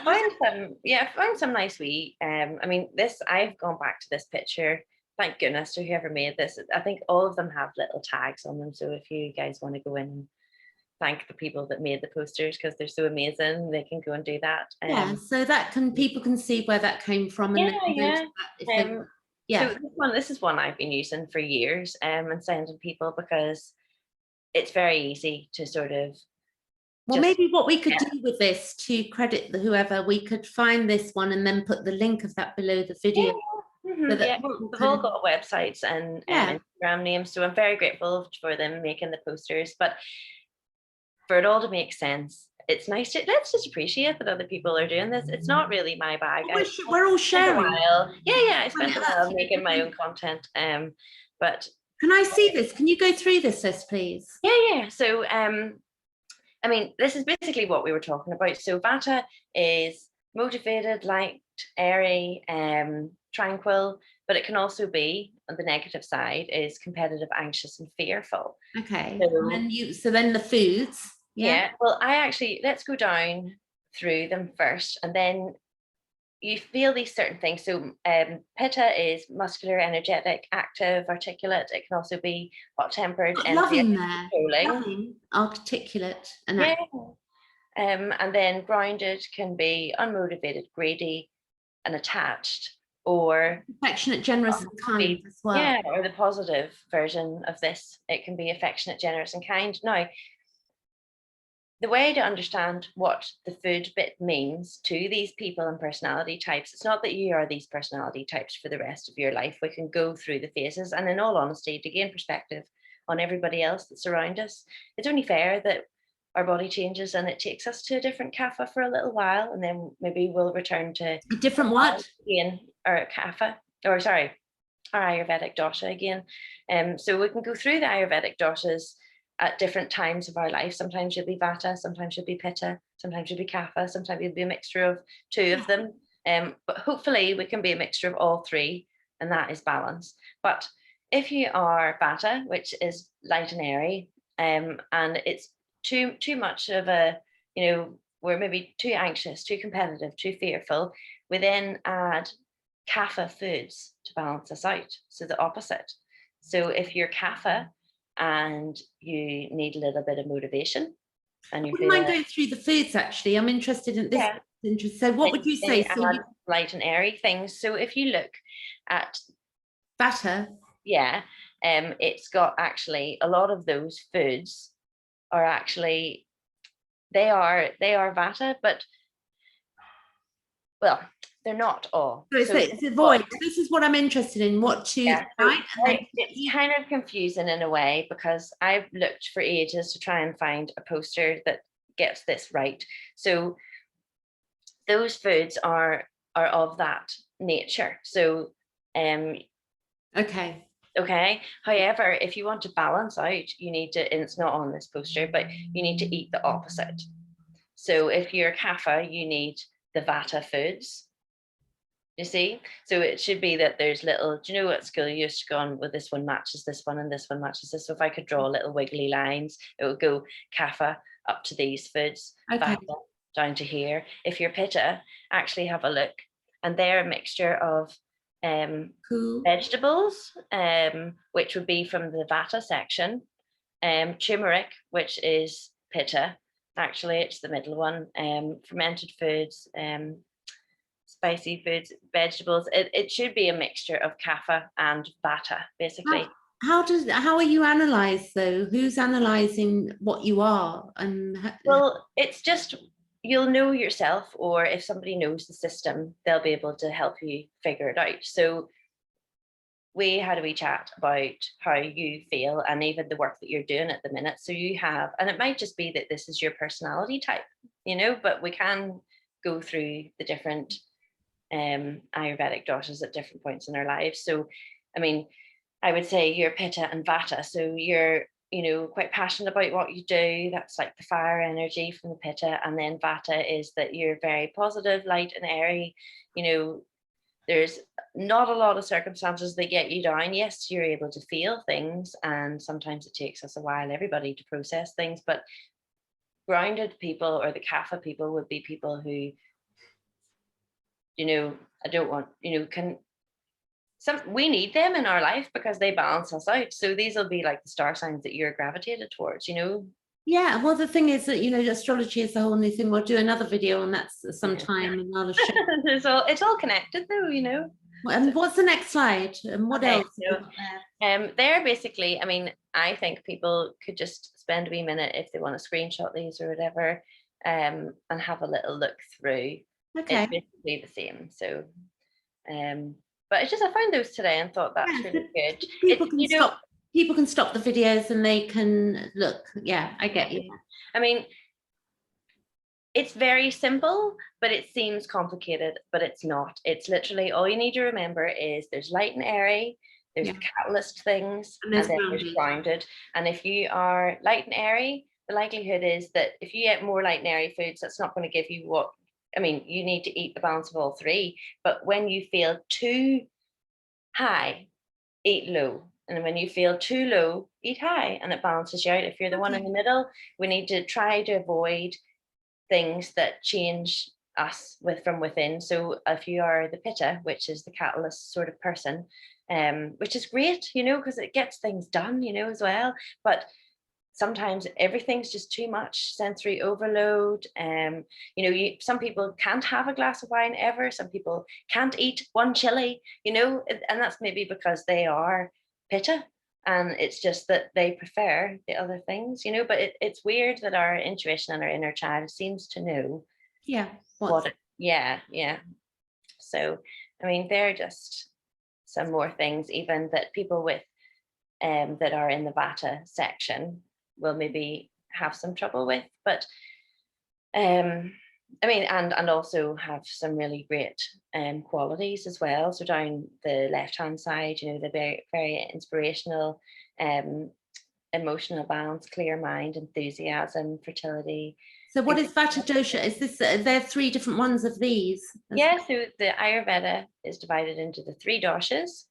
S2: found some nice wee, I mean, this, I've gone back to this picture. Thank goodness to whoever made this. I think all of them have little tags on them. So if you guys want to go in and thank the people that made the posters, because they're so amazing, they can go and do that.
S1: Yeah, so that people can see where that came from. And
S2: So this is one I've been using for years, and sending people, because it's very easy to sort of.
S1: Well, maybe what we could do with this, to credit whoever, we could find this one and then put the link of that below the video.
S2: Yeah, they've all got websites and Instagram names, so I'm very grateful for them making the posters. But for it all to make sense, it's nice to let's just appreciate that other people are doing this. It's not really my bag.
S1: We're all sharing.
S2: I spent a while making my own content. But
S1: can I see this? Can you go through this, please?
S2: Yeah. So I mean, this is basically what we were talking about. So Vata is motivated, light, airy, tranquil, but it can also be, on the negative side, is competitive, anxious, and fearful.
S1: Okay. So then the foods.
S2: Yeah. Well, let's go down through them first, and then you feel these certain things. So Pitta is muscular, energetic, active, articulate. It can also be hot-tempered,
S1: loving articulate, and
S2: and then grounded can be unmotivated, greedy, and attached, or
S1: affectionate, generous, and kind as well.
S2: Yeah, or the positive version of this. It can be affectionate, generous, and kind. Now, the way to understand what the food bit means to these people and personality types, it's not that you are these personality types for the rest of your life. We can go through the phases, and in all honesty, to gain perspective on everybody else that's around us, it's only fair that our body changes and it takes us to a different kapha for a little while, and then maybe we'll return to
S1: a different what?
S2: Again, or kapha, or sorry, our Ayurvedic dosha again. So we can go through the Ayurvedic doshas at different times of our life. Sometimes you'll be Vata, sometimes you'll be Pitta, sometimes you'll be Kapha, sometimes you'll be a mixture of two of them. But hopefully we can be a mixture of all three, and that is balance. But if you are Vata, which is light and airy, and it's too much of a, we're maybe too anxious, too competitive, too fearful, we then add Kapha foods to balance us out. So the opposite. So if you're Kapha, and you need a little bit of motivation, and you
S1: mind going through the foods, actually? I'm interested in this. So what would you say? So
S2: light and airy things. So if you look at
S1: Vata,
S2: it's got actually a lot of those foods are actually they are Vata, but well, they're not all.
S1: So it's avoid. This is what I'm interested in. What to
S2: it's kind of confusing in a way, because I've looked for ages to try and find a poster that gets this right. So those foods are of that nature. So
S1: okay.
S2: However, if you want to balance out, you need to, and it's not on this poster, but you need to eat the opposite. So if you're Kapha, you need the Vata foods. You see, so it should be that there's little, do you know at school you used to go on, well, this one matches this one and this one matches this. So if I could draw little wiggly lines, it would go Kapha up to these foods, Vata down to here. If you're Pitta, actually have a look, and they're a mixture of vegetables, which would be from the Vata section, turmeric, which is Pitta, actually it's the middle one, fermented foods, spicy foods, vegetables. It should be a mixture of Kapha and Vata, basically.
S1: How are you analysed though? Who's analysing what you are?
S2: Well, it's just, you'll know yourself, or if somebody knows the system, they'll be able to help you figure it out. So we had a wee chat about how you feel and even the work that you're doing at the minute. So you have, and it might just be that this is your personality type, but we can go through the different Ayurvedic doshas at different points in our lives. So, I mean, I would say you're Pitta and Vata. So you're, quite passionate about what you do. That's like the fire energy from the Pitta. And then Vata is that you're very positive, light and airy. There's not a lot of circumstances that get you down. Yes, you're able to feel things, and sometimes it takes us a while, everybody, to process things. But grounded people, or the Kapha people, would be people who, I don't want, we need them in our life because they balance us out. So these will be like the star signs that you're gravitated towards,
S1: Yeah, well, the thing is that, astrology is a whole new thing. We'll do another video on that sometime, and I'll show.
S2: It's all connected though,
S1: And what's the next slide? And what else?
S2: They're basically, I mean, I think people could just spend a wee minute if they want to screenshot these or whatever, and have a little look through.
S1: Okay.
S2: It's basically the same. So, But it's just, I found those today and thought that's really good.
S1: People can stop the videos and they can look. Yeah, I get you.
S2: I mean, it's very simple, but it seems complicated, but it's not. It's literally, all you need to remember is there's light and airy, there's catalyst things, and then there's grounded. And if you are light and airy, the likelihood is that if you eat more light and airy foods, that's not going to give you what, I mean, you need to eat the balance of all three. But when you feel too high, eat low. And when you feel too low, eat high, and it balances you out. If you're the one in the middle, we need to try to avoid things that change us from within. So if you are the pitta, which is the catalyst sort of person, which is great, you know, because it gets things done, you know, as well. But sometimes everything's just too much sensory overload. You know, some people can't have a glass of wine ever. Some people can't eat one chili, you know, and that's maybe because they are pitta, and it's just that they prefer the other things, you know. But it's weird that our intuition and our inner child seems to know what it, yeah. So, I mean, they're just some more things even that people with that are in the Vata section will maybe have some trouble with. But I mean, and also have some really great qualities as well. So down the left-hand side, you know, the very, very inspirational, emotional balance, clear mind, enthusiasm, fertility.
S1: So what is Vata dosha? Is this, there are 3 different ones of these?
S2: Yeah, so the Ayurveda is divided into the 3 doshas,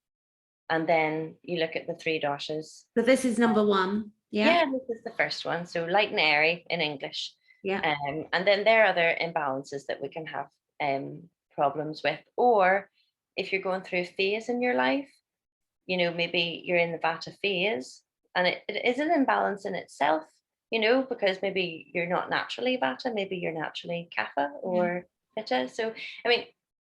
S2: and then you look at the 3 doshas.
S1: So this is number 1.
S2: Yeah, this is the first one. So light and airy in English.
S1: Yeah.
S2: And then there are other imbalances that we can have problems with. Or if you're going through a phase in your life, you know, maybe you're in the Vata phase, and it is an imbalance in itself, you know, because maybe you're not naturally Vata, maybe you're naturally Kapha or Pitta. So, I mean,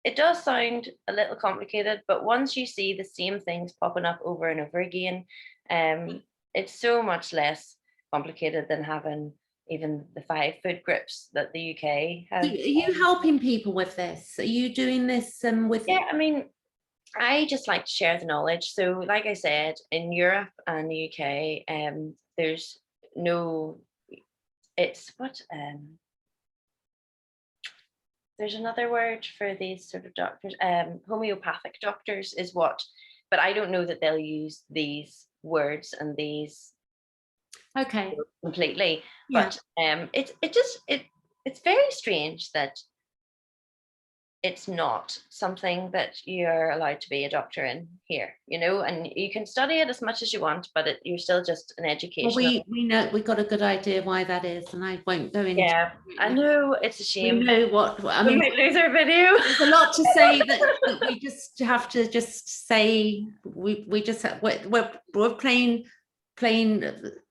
S2: it does sound a little complicated, but once you see the same things popping up over and over again, it's so much less complicated than having even the 5 food groups that the UK has.
S1: So are you helping people with this? Are you doing this with?
S2: Yeah, I mean, I just like to share the knowledge. So like I said, in Europe and the UK, there's no, it's what, there's another word for these sort of doctors, homeopathic doctors is what, but I don't know that they'll use these words and these completely. But it's very strange that it's not something that you're allowed to be a doctor in here, you know, and you can study it as much as you want, but you're still just an education.
S1: Well, we know, we got a good idea why that is, and I won't go into
S2: it. I know, it's a shame.
S1: We know what I mean.
S2: We might lose our video.
S1: There's a lot to say that we just have to just say we just have, we're playing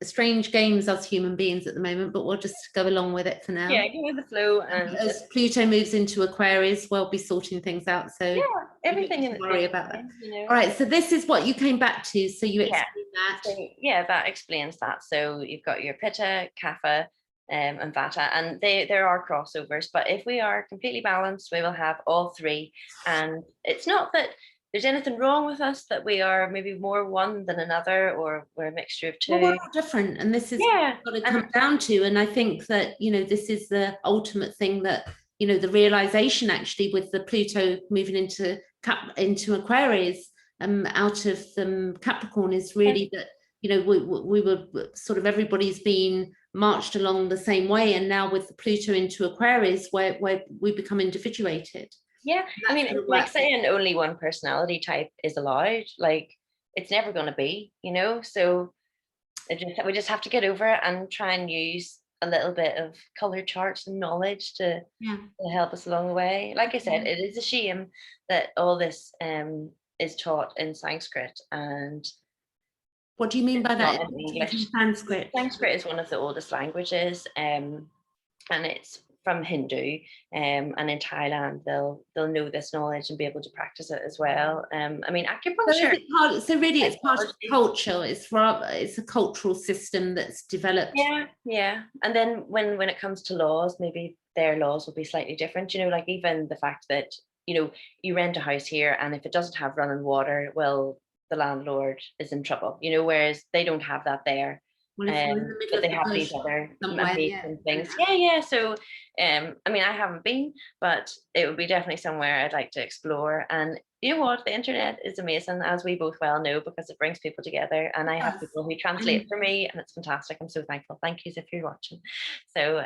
S1: strange games as human beings at the moment, but we'll just go along with it for now.
S2: Yeah, go with the flow. And
S1: as Pluto moves into Aquarius, we'll be sorting things out. So
S2: yeah, everything in
S1: worry about that.
S2: You know.
S1: All right, so this is what you came back to. So you explain that.
S2: So, yeah, that explains that. So you've got your Pitta, Kapha, and Vata, and there are crossovers. But if we are completely balanced, we will have all 3. And it's not that there's anything wrong with us, that we are maybe more one than another, or we're a mixture of 2.
S1: Well, we're all different, and this is what we've got to come down to. And I think that, you know, this is the ultimate thing that, you know, the realization actually with the Pluto moving into Aquarius, out of Capricorn, is really that, you know, we were sort of, everybody's been marched along the same way, and now with the Pluto into Aquarius, where we become individuated.
S2: Yeah, I mean, it's like saying only one personality type is allowed. Like, it's never going to be, you know. So we just have to get over it and try and use a little bit of color charts and knowledge to help us along the way. Like I said, it is a shame that all this is taught in Sanskrit. And
S1: what do you mean by that?
S2: In English.
S1: Sanskrit.
S2: Sanskrit is one of the oldest languages, and it's from Hindu, and in Thailand they'll know this knowledge and be able to practice it as well. I mean, acupuncture.
S1: So really, it's part of culture. It's a cultural system that's developed.
S2: Yeah. And then when it comes to laws, maybe their laws will be slightly different. You know, like even the fact that you rent a house here, and if it doesn't have running water, well, the landlord is in trouble, whereas they don't have that there.
S1: Well, if you're in the middle
S2: But
S1: of
S2: they
S1: the
S2: have
S1: bush
S2: these other
S1: somewhere,
S2: amazing things. Yeah. So, I mean, I haven't been, but it would be definitely somewhere I'd like to explore. And you know what? The internet is amazing, as we both well know, because it brings people together. And I have people who translate for me, and it's fantastic. I'm so thankful. Thank you if you're watching. So,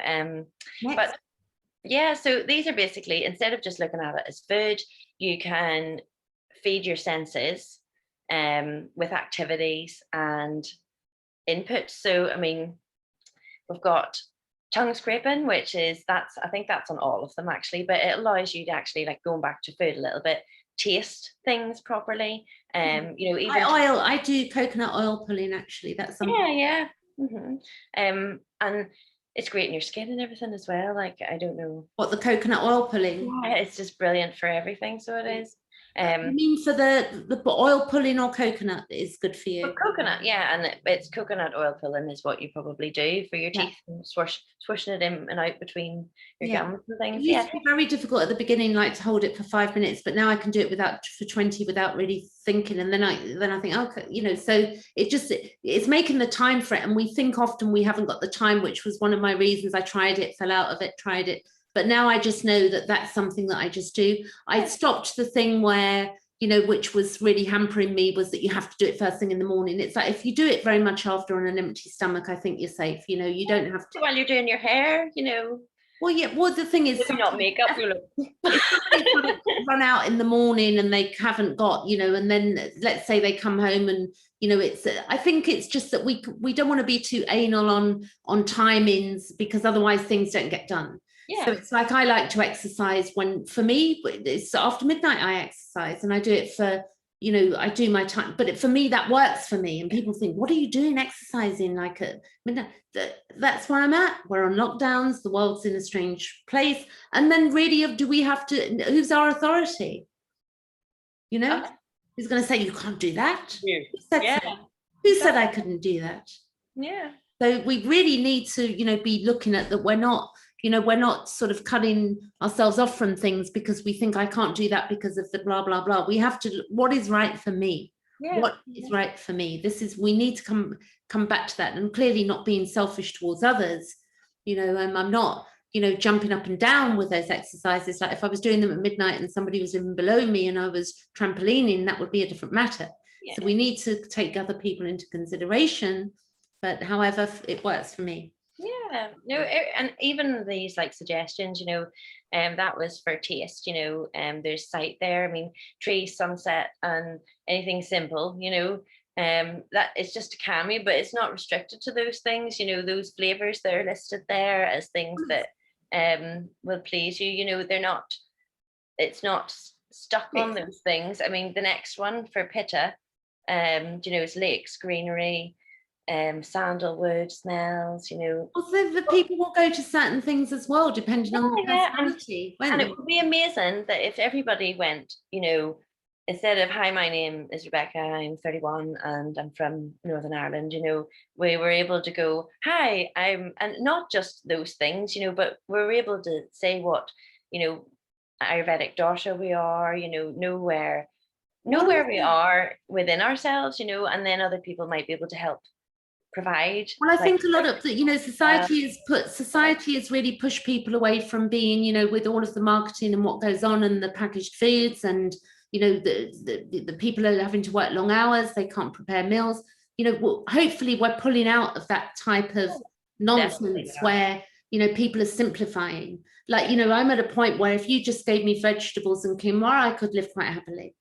S2: but yeah, so these are basically, instead of just looking at it as food, you can feed your senses with activities and input. So, I mean, we've got tongue scraping, which is, I think that's on all of them actually, but it allows you to actually, like, going back to food a little bit, taste things properly. Even
S1: I do coconut oil pulling actually. That's something.
S2: Yeah. And it's great in your skin and everything as well. Like, I don't know
S1: what, the coconut oil pulling.
S2: Yeah, it's just brilliant for everything. So it is.
S1: You mean for the oil pulling, or coconut is good for you?
S2: Coconut, yeah, and it's coconut oil pulling is what you probably do for your teeth, and swishing it in and out between your gums and things.
S1: It used to be very difficult at the beginning, like to hold it for 5 minutes, but now I can do it for 20 without really thinking. And then I think, okay, so it's making the time for it. And we think often we haven't got the time, which was one of my reasons I tried it, fell out of it, tried it. But now I just know that that's something that I just do. I stopped the thing where, which was really hampering me, was that you have to do it first thing in the morning. It's like, if you do it very much after on an empty stomach, I think you're safe. You don't have to.
S2: While you're doing your hair,
S1: Well, yeah. Well, the thing is,
S2: not makeup. You look.
S1: If somebody's run out in the morning and they haven't got, and then let's say they come home and, it's. I think it's just that we don't want to be too anal on timings, because otherwise things don't get done.
S2: Yeah.
S1: So it's like, I like to exercise for me, it's after midnight I exercise, and I do it for, I do my time, but for me, that works for me. And people think, what are you doing exercising like at midnight? That's where I'm at. We're on lockdowns, the world's in a strange place. And then really, do we have to, who's our authority? Who's going to say you can't do that? Who said I couldn't do that?
S2: Yeah.
S1: So we really need to, be looking at that. We're not sort of cutting ourselves off from things because we think I can't do that because of the blah, blah, blah. We have to, what is right for me? What is right for me? We need to come back to that, and clearly not being selfish towards others. I'm not, jumping up and down with those exercises. Like if I was doing them at midnight and somebody was living below me and I was trampolining, that would be a different matter. Yeah. So we need to take other people into consideration, but however it works for me.
S2: Yeah, no, and even these like suggestions, that was for taste, there's sight there. I mean, trees, sunset, and anything simple, that it's just to calm you, but it's not restricted to those things. Those flavors that are listed there as things that will please you. It's not stuck on those things. I mean, the next one for Pitta, is lakes, greenery, sandalwood smells,
S1: Also, the people will go to certain things as well, depending on the personality.
S2: And it would be amazing that if everybody went, instead of, hi, my name is Rebecca, I'm 31 and I'm from Northern Ireland, we were able to go, hi, and not just those things, but we're able to say what, Ayurvedic dosha we are, know where we are within ourselves, and then other people might be able to help provide.
S1: Well, I think a lot of the, society has really pushed people away from being, with all of the marketing and what goes on and the packaged foods, and the people are having to work long hours, they can't prepare meals. Hopefully we're pulling out of that type of nonsense where people are simplifying. Like, I'm at a point where if you just gave me vegetables and quinoa, I could live quite happily.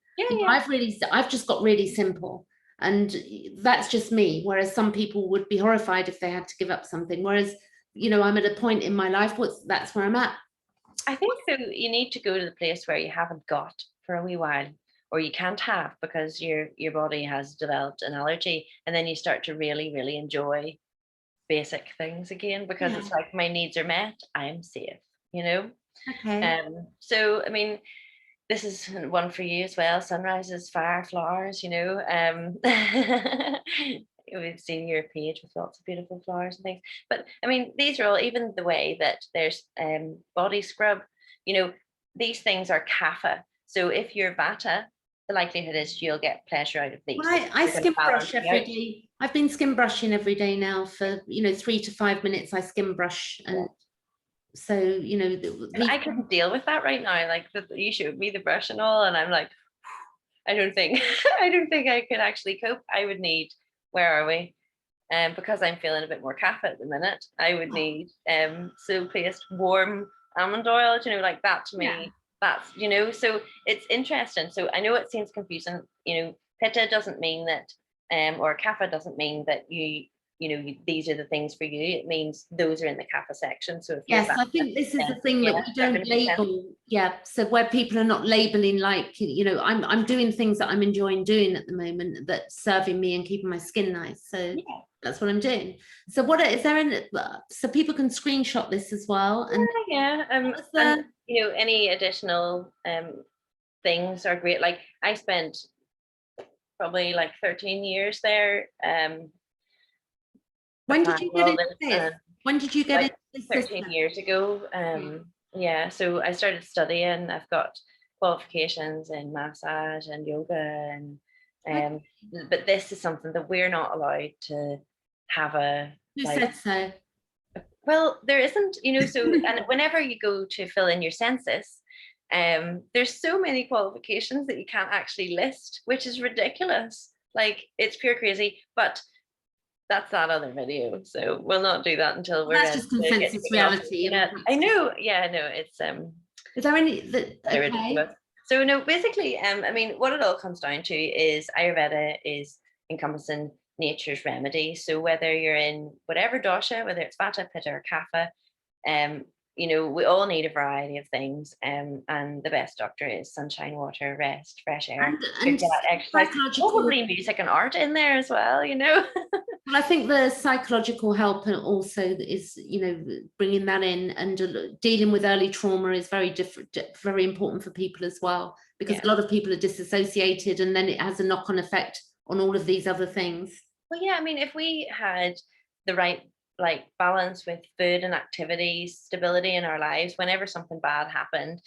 S1: I've just got really simple. And that's just me. Whereas some people would be horrified if they had to give up something. Whereas, I'm at a point in my life, that's where I'm at.
S2: I think so. You need to go to the place where you haven't got for a wee while, or you can't have because your body has developed an allergy, and then you start to really, really enjoy basic things again, because it's like, my needs are met, I'm safe,
S1: Okay.
S2: So, I mean, this is one for you as well. Sunrises, fire, flowers, we've seen your page with lots of beautiful flowers and things. But I mean, these are all, even the way that there's body scrub, these things are kapha. So if you're Vata, the likelihood is you'll get pleasure out of these.
S1: Well, I skim brush every day. I've been skim brushing every day now for 3 to 5 minutes. I skim brush, and so
S2: I couldn't deal with that right now. Like you showed me the brush and all, and I'm like, I don't think I could actually cope. I would need, where are we? Because I'm feeling a bit more kapha at the minute, I would need slow placed warm almond oil, like that to me. That's, so it's interesting. So I know it seems confusing, pitta doesn't mean that, or kapha doesn't mean that these are the things for you. It means those are in the kapha section. So if
S1: yes, I think this is the thing that we don't label. Yeah. So where people are not labeling, like, I'm doing things that I'm enjoying doing at the moment that's serving me and keeping my skin nice. So that's what I'm doing. So what is there in, so people can screenshot this as well. And
S2: and any additional things are great. Like I spent probably like 13 years there.
S1: When did you get into this? When did you get into this?
S2: 13 years ago. Yeah, so I started studying. I've got qualifications in massage and yoga, and but this is something that we're not allowed to have a.
S1: Who said so?
S2: Well, there isn't, so, and whenever you go to fill in your census, there's so many qualifications that you can't actually list, which is ridiculous. Like, it's pure crazy, but that's that other video. So we'll not do that until we're
S1: that's just consensus reality.
S2: I know. Yeah, no, it's
S1: is there any okay.
S2: So no, basically, I mean, what it all comes down to is Ayurveda is encompassing nature's remedy. So whether you're in whatever dosha, whether it's Vata, Pitta, or Kapha, we all need a variety of things. And the best doctor is sunshine, water, rest, fresh air, and exercise, probably music and art in there as well.
S1: Well, I think the psychological help also is, bringing that in, and dealing with early trauma is very important for people as well, because a lot of people are disassociated, and then it has a knock-on effect on all of these other things.
S2: Well, yeah, I mean, if we had the right balance with food and activities, stability in our lives, whenever something bad happened,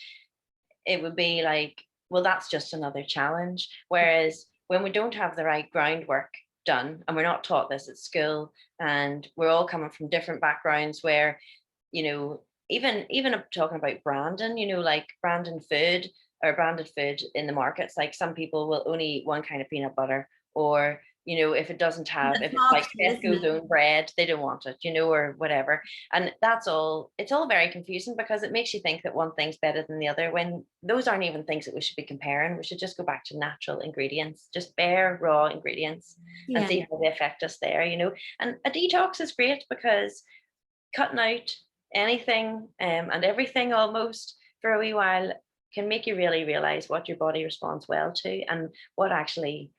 S2: it would be like, well, that's just another challenge. Whereas when we don't have the right groundwork done, and we're not taught this at school, and we're all coming from different backgrounds where, even talking about branding, like branding food or branded food in the markets, like some people will only eat one kind of peanut butter, or if it doesn't have, if it's like Tesco's own bread, they don't want it, or whatever. And it's all very confusing, because it makes you think that one thing's better than the other, when those aren't even things that we should be comparing. We should just go back to natural ingredients, just bare raw ingredients, and see how they affect us there, And a detox is great, because cutting out anything and everything almost for a wee while can make you really realize what your body responds well to, and what actually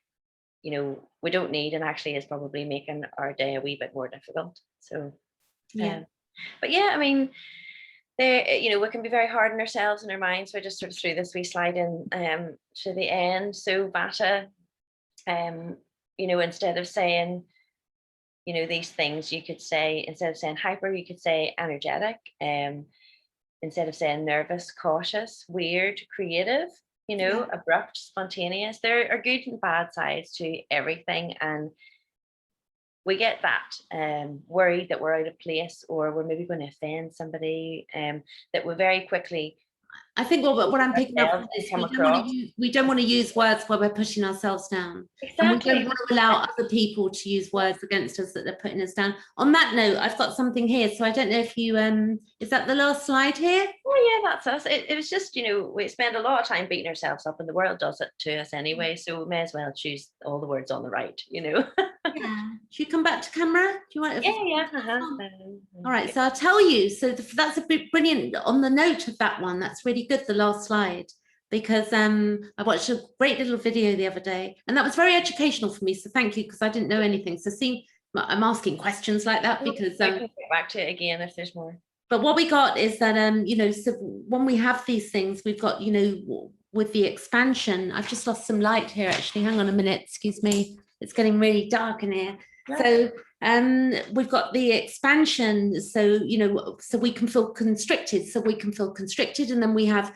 S2: we don't need, and actually is probably making our day a wee bit more difficult. So but yeah, I mean, there, we can be very hard on ourselves and our minds. So I just sort of threw this wee slide in to the end. So Vata, instead of saying these things, you could say, instead of saying hyper, you could say energetic, instead of saying nervous, cautious, weird, creative, abrupt, spontaneous. There are good and bad sides to everything, and we get that worried that we're out of place, or we're maybe going to offend somebody, that we're very quickly.
S1: I think what I'm picking up on is we don't want to use words where we're pushing ourselves down. Exactly. And we don't want to allow other people to use words against us that they're putting us down. On that note, I've got something here. So I don't know if you, is that the last slide here?
S2: Oh yeah, that's us. It was just, we spend a lot of time beating ourselves up, and the world does it to us anyway. So we may as well choose all the words on the right, Yeah.
S1: Should you come back to camera? Do you want?
S2: Yeah.
S1: All right, so I'll tell you. So that's a bit brilliant. On the note of that one, that's really good, the last slide, because I watched a great little video the other day, and that was very educational for me. So thank you, because I didn't know anything. So see, I'm asking questions like that because
S2: I can get back to it again if there's more.
S1: But what we got is that so when we have these things, we've got with the expansion. I've just lost some light here. Actually, hang on a minute. Excuse me. It's getting really dark in here. Yeah. So We've got the expansion, so so we can feel constricted, and then we have,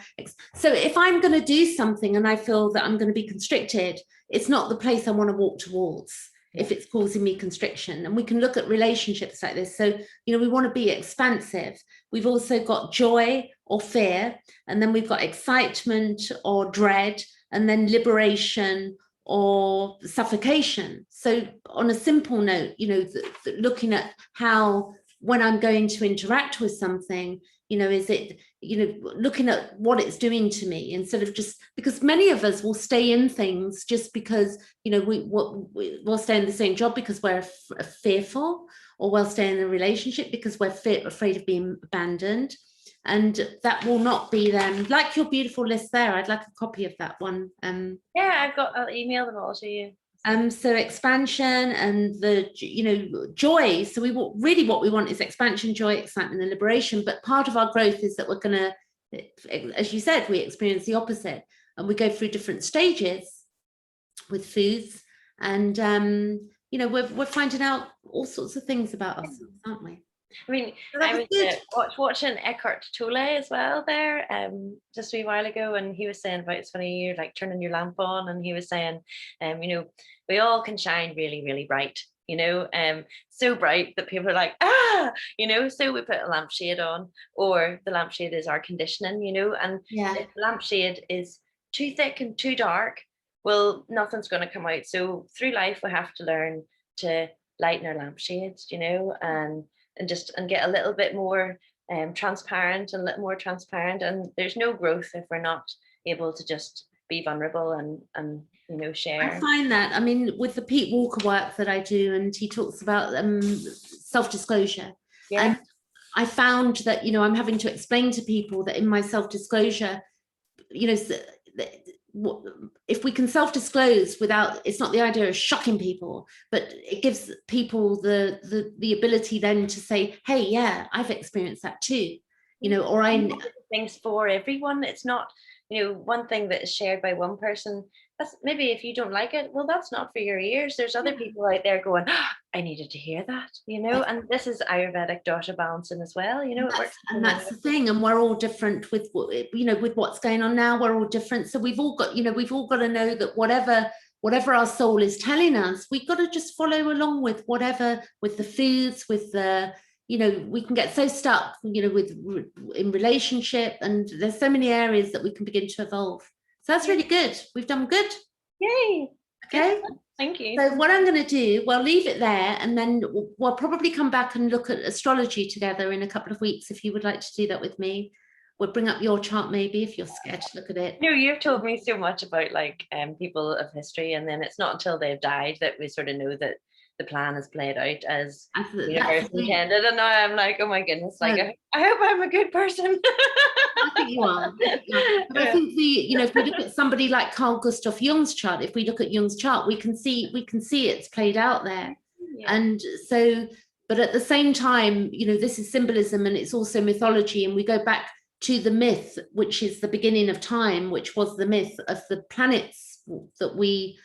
S1: so if I'm going to do something and I feel that I'm going to be constricted, it's not the place I want to walk towards if it's causing me constriction. And we can look at relationships like this. So we want to be expansive. We've also got joy or fear, and then we've got excitement or dread, and then liberation or suffocation. So on a simple note, looking at how, when I'm going to interact with something, is it, looking at what it's doing to me, instead of just, because many of us will stay in things just because, we'll stay in the same job because we're fearful, or we'll stay in a relationship because we're afraid of being abandoned. And that will not be them. Like your beautiful list there, I'd like a copy of that one.
S2: Yeah, I'll email them all to you.
S1: So expansion and the joy. So really what we want is expansion, joy, excitement, and liberation. But part of our growth is that we're going to, as you said, we experience the opposite, and we go through different stages with foods, and we're finding out all sorts of things about ourselves, aren't we?
S2: I mean, I was watching Eckhart Tolle as well there just a wee while ago, and he was saying about, it's funny, you're like turning your lamp on, and he was saying, we all can shine really, really bright, so bright that people are like, so we put a lampshade on, or the lampshade is our conditioning, and if the lampshade is too thick and too dark, well, nothing's going to come out. So through life, we have to learn to lighten our lampshades, and get a little bit more transparent, and a little more transparent. And there's no growth if we're not able to just be vulnerable and share.
S1: I find that, I mean, with the Pete Walker work that I do, and he talks about self-disclosure. Yeah. And I found that, I'm having to explain to people that in my self-disclosure, if we can self-disclose without, it's not the idea of shocking people, but it gives people the ability then to say, hey, yeah, I've experienced that too, or
S2: things for everyone. It's not, one thing that is shared by one person, that's maybe, if you don't like it, well, that's not for your ears. There's other people out there going, I needed to hear that, and this is Ayurvedic dosha balancing as well, it works.
S1: And that's the thing, and we're all different with with what's going on now. We're all different, so we've all got to know that whatever our soul is telling us, we've got to just follow along with whatever, with the foods, with the we can get so stuck in relationship, and there's so many areas that we can begin to evolve. So that's really good. We've done good.
S2: Yay.
S1: Okay.
S2: Thank you.
S1: So what I'm going to do, we'll leave it there, and then we'll probably come back and look at astrology together in a couple of weeks, if you would like to do that with me. We'll bring up your chart maybe, if you're scared to look at it.
S2: No, you've told me so much about people of history, and then it's not until they've died that we sort of know that the plan is played out as the universe intended. And now I'm like, oh my goodness, I hope I'm a good person.
S1: I think you are. But I think if we look at somebody like Carl Gustav Jung's chart, if we look at Jung's chart, we can see it's played out there. Yeah. And so, but at the same time, this is symbolism, and it's also mythology, and we go back to the myth, which is the beginning of time, which was the myth of the planets that we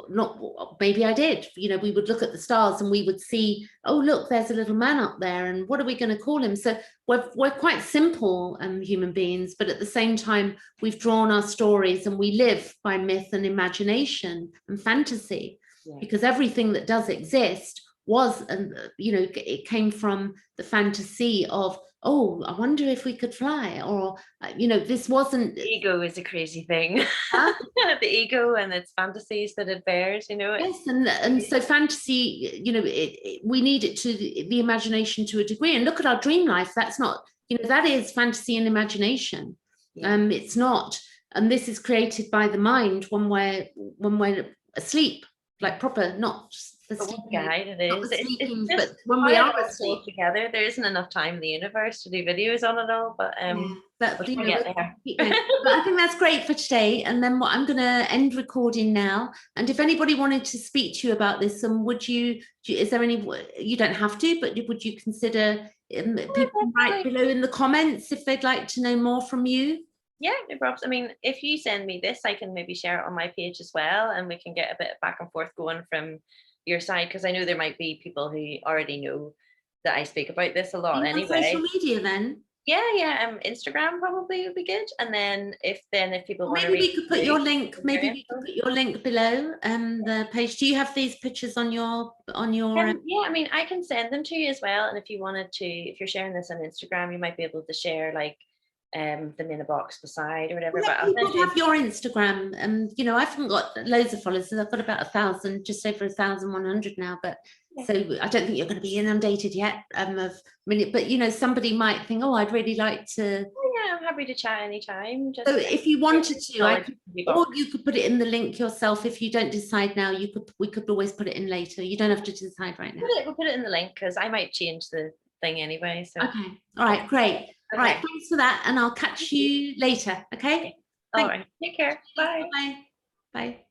S1: not, maybe I did, we would look at the stars and we would see, oh, look, there's a little man up there, and what are we going to call him? So we're quite simple human beings, but at the same time, we've drawn our stories, and we live by myth and imagination and fantasy, because everything that does exist was, it came from the fantasy of, oh, I wonder if we could fly, or this wasn't.
S2: The ego is a crazy thing. Huh? The ego and its fantasies that it bears,
S1: Yes, and so fantasy, we need it to the imagination to a degree. And look at our dream life. That's not, that is fantasy and imagination. Yeah. It's not, and this is created by the mind when we're asleep, like proper, not.
S2: Guide it is.
S1: It's just, but when we are asleep
S2: together, there isn't enough time in the universe to do videos on it all. But
S1: but I think that's great for today. And then I'm going to end recording now. And if anybody wanted to speak to you about this, is there any? You don't have to, but would you consider people write below in the comments if they'd like to know more from you?
S2: Yeah, no problems. I mean, if you send me this, I can maybe share it on my page as well, and we can get a bit of back and forth going from your side, because I know there might be people who already know that I speak about this a lot
S1: On
S2: anyway.
S1: social media then?
S2: Yeah, Instagram probably would be good. And then if people want to
S1: Maybe
S2: read,
S1: we could put your link, maybe we could put your link below the page. Do you have these pictures on your
S2: yeah, I mean, I can send them to you as well. And if you wanted to, if you're sharing this on Instagram, you might be able to share like them in a box beside or whatever.
S1: Well,
S2: but I'll send you.
S1: have your Instagram, and you know, I haven't got loads of followers. I've got about 1,000, just over 1,100 now, but
S2: Yeah.
S1: so I don't think you're going to be inundated yet but you know, somebody might think, oh, I'd really like to.
S2: Yeah, I'm happy to chat anytime. Just
S1: so if you wanted to, or
S2: box.
S1: you could put it in the link yourself. If you don't decide now, we could always put it in later. You don't have to decide right now.
S2: We'll put it in the link, because I might change the thing anyway. So
S1: okay, all right, great.
S2: Okay.
S1: All right, thanks for that, and I'll catch you later. Okay.
S2: All right, take care. Bye.
S1: Bye. Bye.